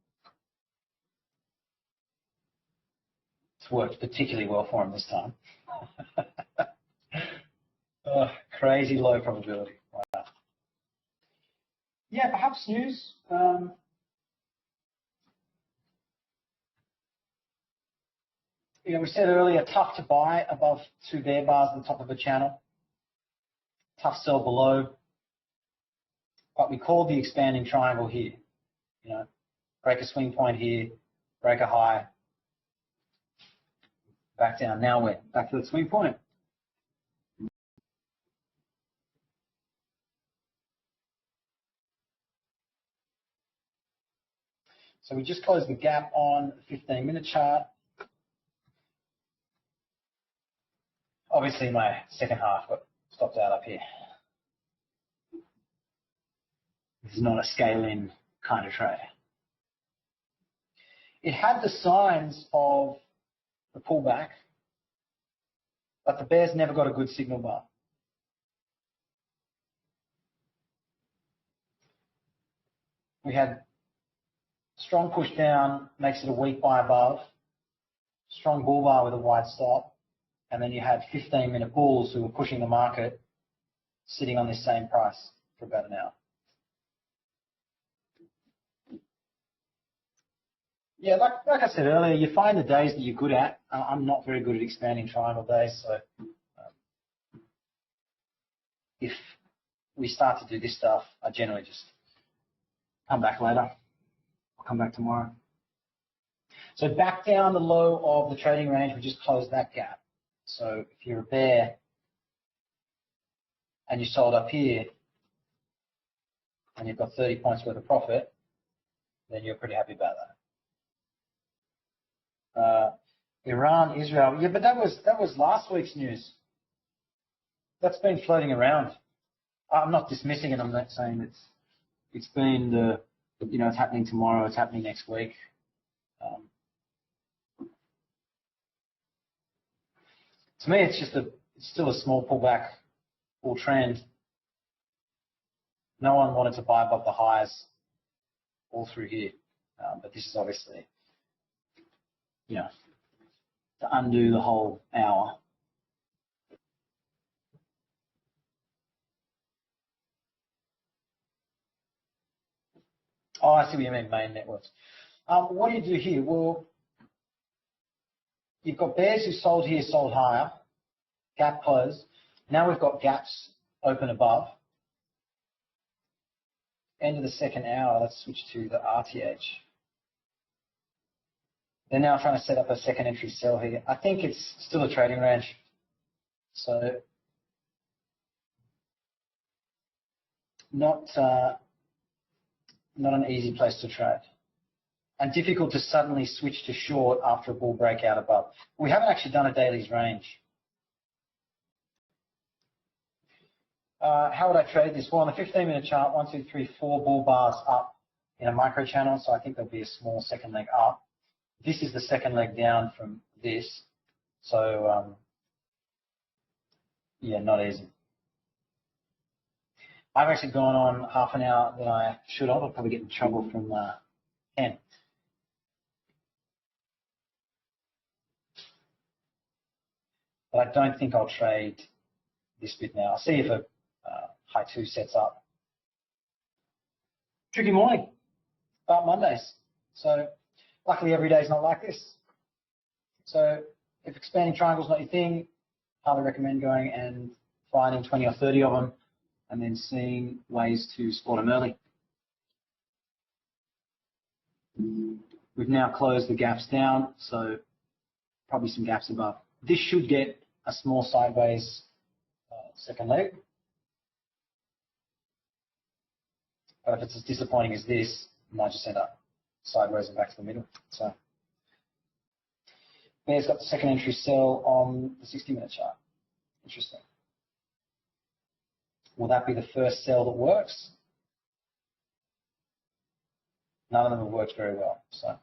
It's worked particularly well for him this time. Crazy low probability. Wow. Yeah, perhaps news. We said earlier, tough to buy above 2 bear bars at the top of a channel. Tough sell below. But we called the expanding triangle here. Break a swing point here, break a high, back down. Now we're back to the swing point. So we just closed the gap on the 15-minute chart. Obviously, my second half got stopped out up here. This is not a scale-in kind of trade. It had the signs of the pullback, but the bears never got a good signal bar. We had strong push down, makes it a weak buy above, strong bull bar with a wide stop, and then you had 15-minute bulls who were pushing the market sitting on this same price for about an hour. Yeah, like I said earlier, you find the days that you're good at. I'm not very good at expanding triangle days, so if we start to do this stuff, I generally just come back later. I'll come back tomorrow. So back down the low of the trading range, we just closed that gap. So if you're a bear and you sold up here and you've got 30 points worth of profit, then you're pretty happy about that. Iran, Israel, yeah, but that was last week's news. That's been floating around. I'm not dismissing it. I'm not saying it's been it's happening tomorrow. It's happening next week. To me, it's still a small pullback, bull trend. No one wanted to buy above the highs all through here, but this is obviously, to undo the whole hour. Oh, I see what you mean, main networks. What do you do here? Well, you've got bears who sold here, sold higher, gap closed. Now we've got gaps open above. End of the second hour, let's switch to the RTH. They're now trying to set up a second entry sell here. I think it's still a trading range. So not not an easy place to trade. And difficult to suddenly switch to short after a bull breakout above. We haven't actually done a daily's range. How would I trade this? Well, on the 15-minute chart, 1, 2, 3, 4 bull bars up in a micro channel, so I think there'll be a small second leg up. This is the second leg down from this, so yeah, not easy. I've actually gone on half an hour that I should have. I'll probably get in trouble from Ken. But I don't think I'll trade this bit now. I'll see if a high 2 sets up. Tricky morning, about Mondays. So luckily every day is not like this. So if expanding triangle's not your thing, highly recommend going and finding 20 or 30 of them and then seeing ways to spot them early. We've now closed the gaps down, so probably some gaps above. This should get a small sideways second leg. But if it's as disappointing as this, it might just end up sideways and back to the middle. So Bear's got the second entry sell on the 60-minute chart. Interesting. Will that be the first sell that works? None of them have worked very well. So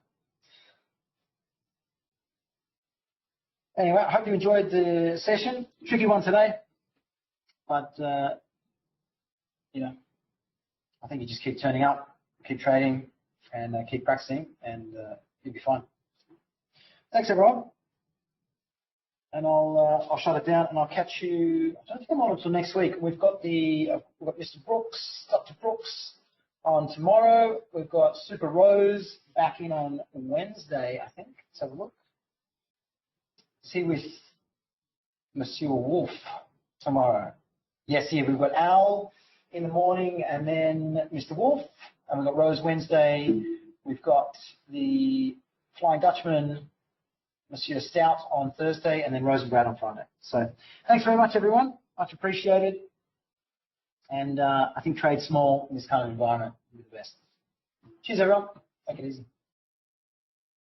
anyway, I hope you enjoyed the session. Tricky one today, but you know, I think you just keep turning up, keep trading, and keep practicing, and you'll be fine. Thanks, everyone. And I'll shut it down, and I'll catch you. I don't think I'm on until next week. We've got Mr. Brooks, Dr. Brooks, on tomorrow. We've got Super Rose back in on Wednesday, I think. Let's have a look. Is he with Monsieur Wolf tomorrow? Yes, here we've got Al in the morning, and then Mr. Wolf, and we've got Rose Wednesday. We've got the Flying Dutchman, Monsieur Stout on Thursday, and then Rose and Brad on Friday. So thanks very much, everyone. Much appreciated. And I think trade small in this kind of environment would be the best. Cheers, everyone. Take it easy.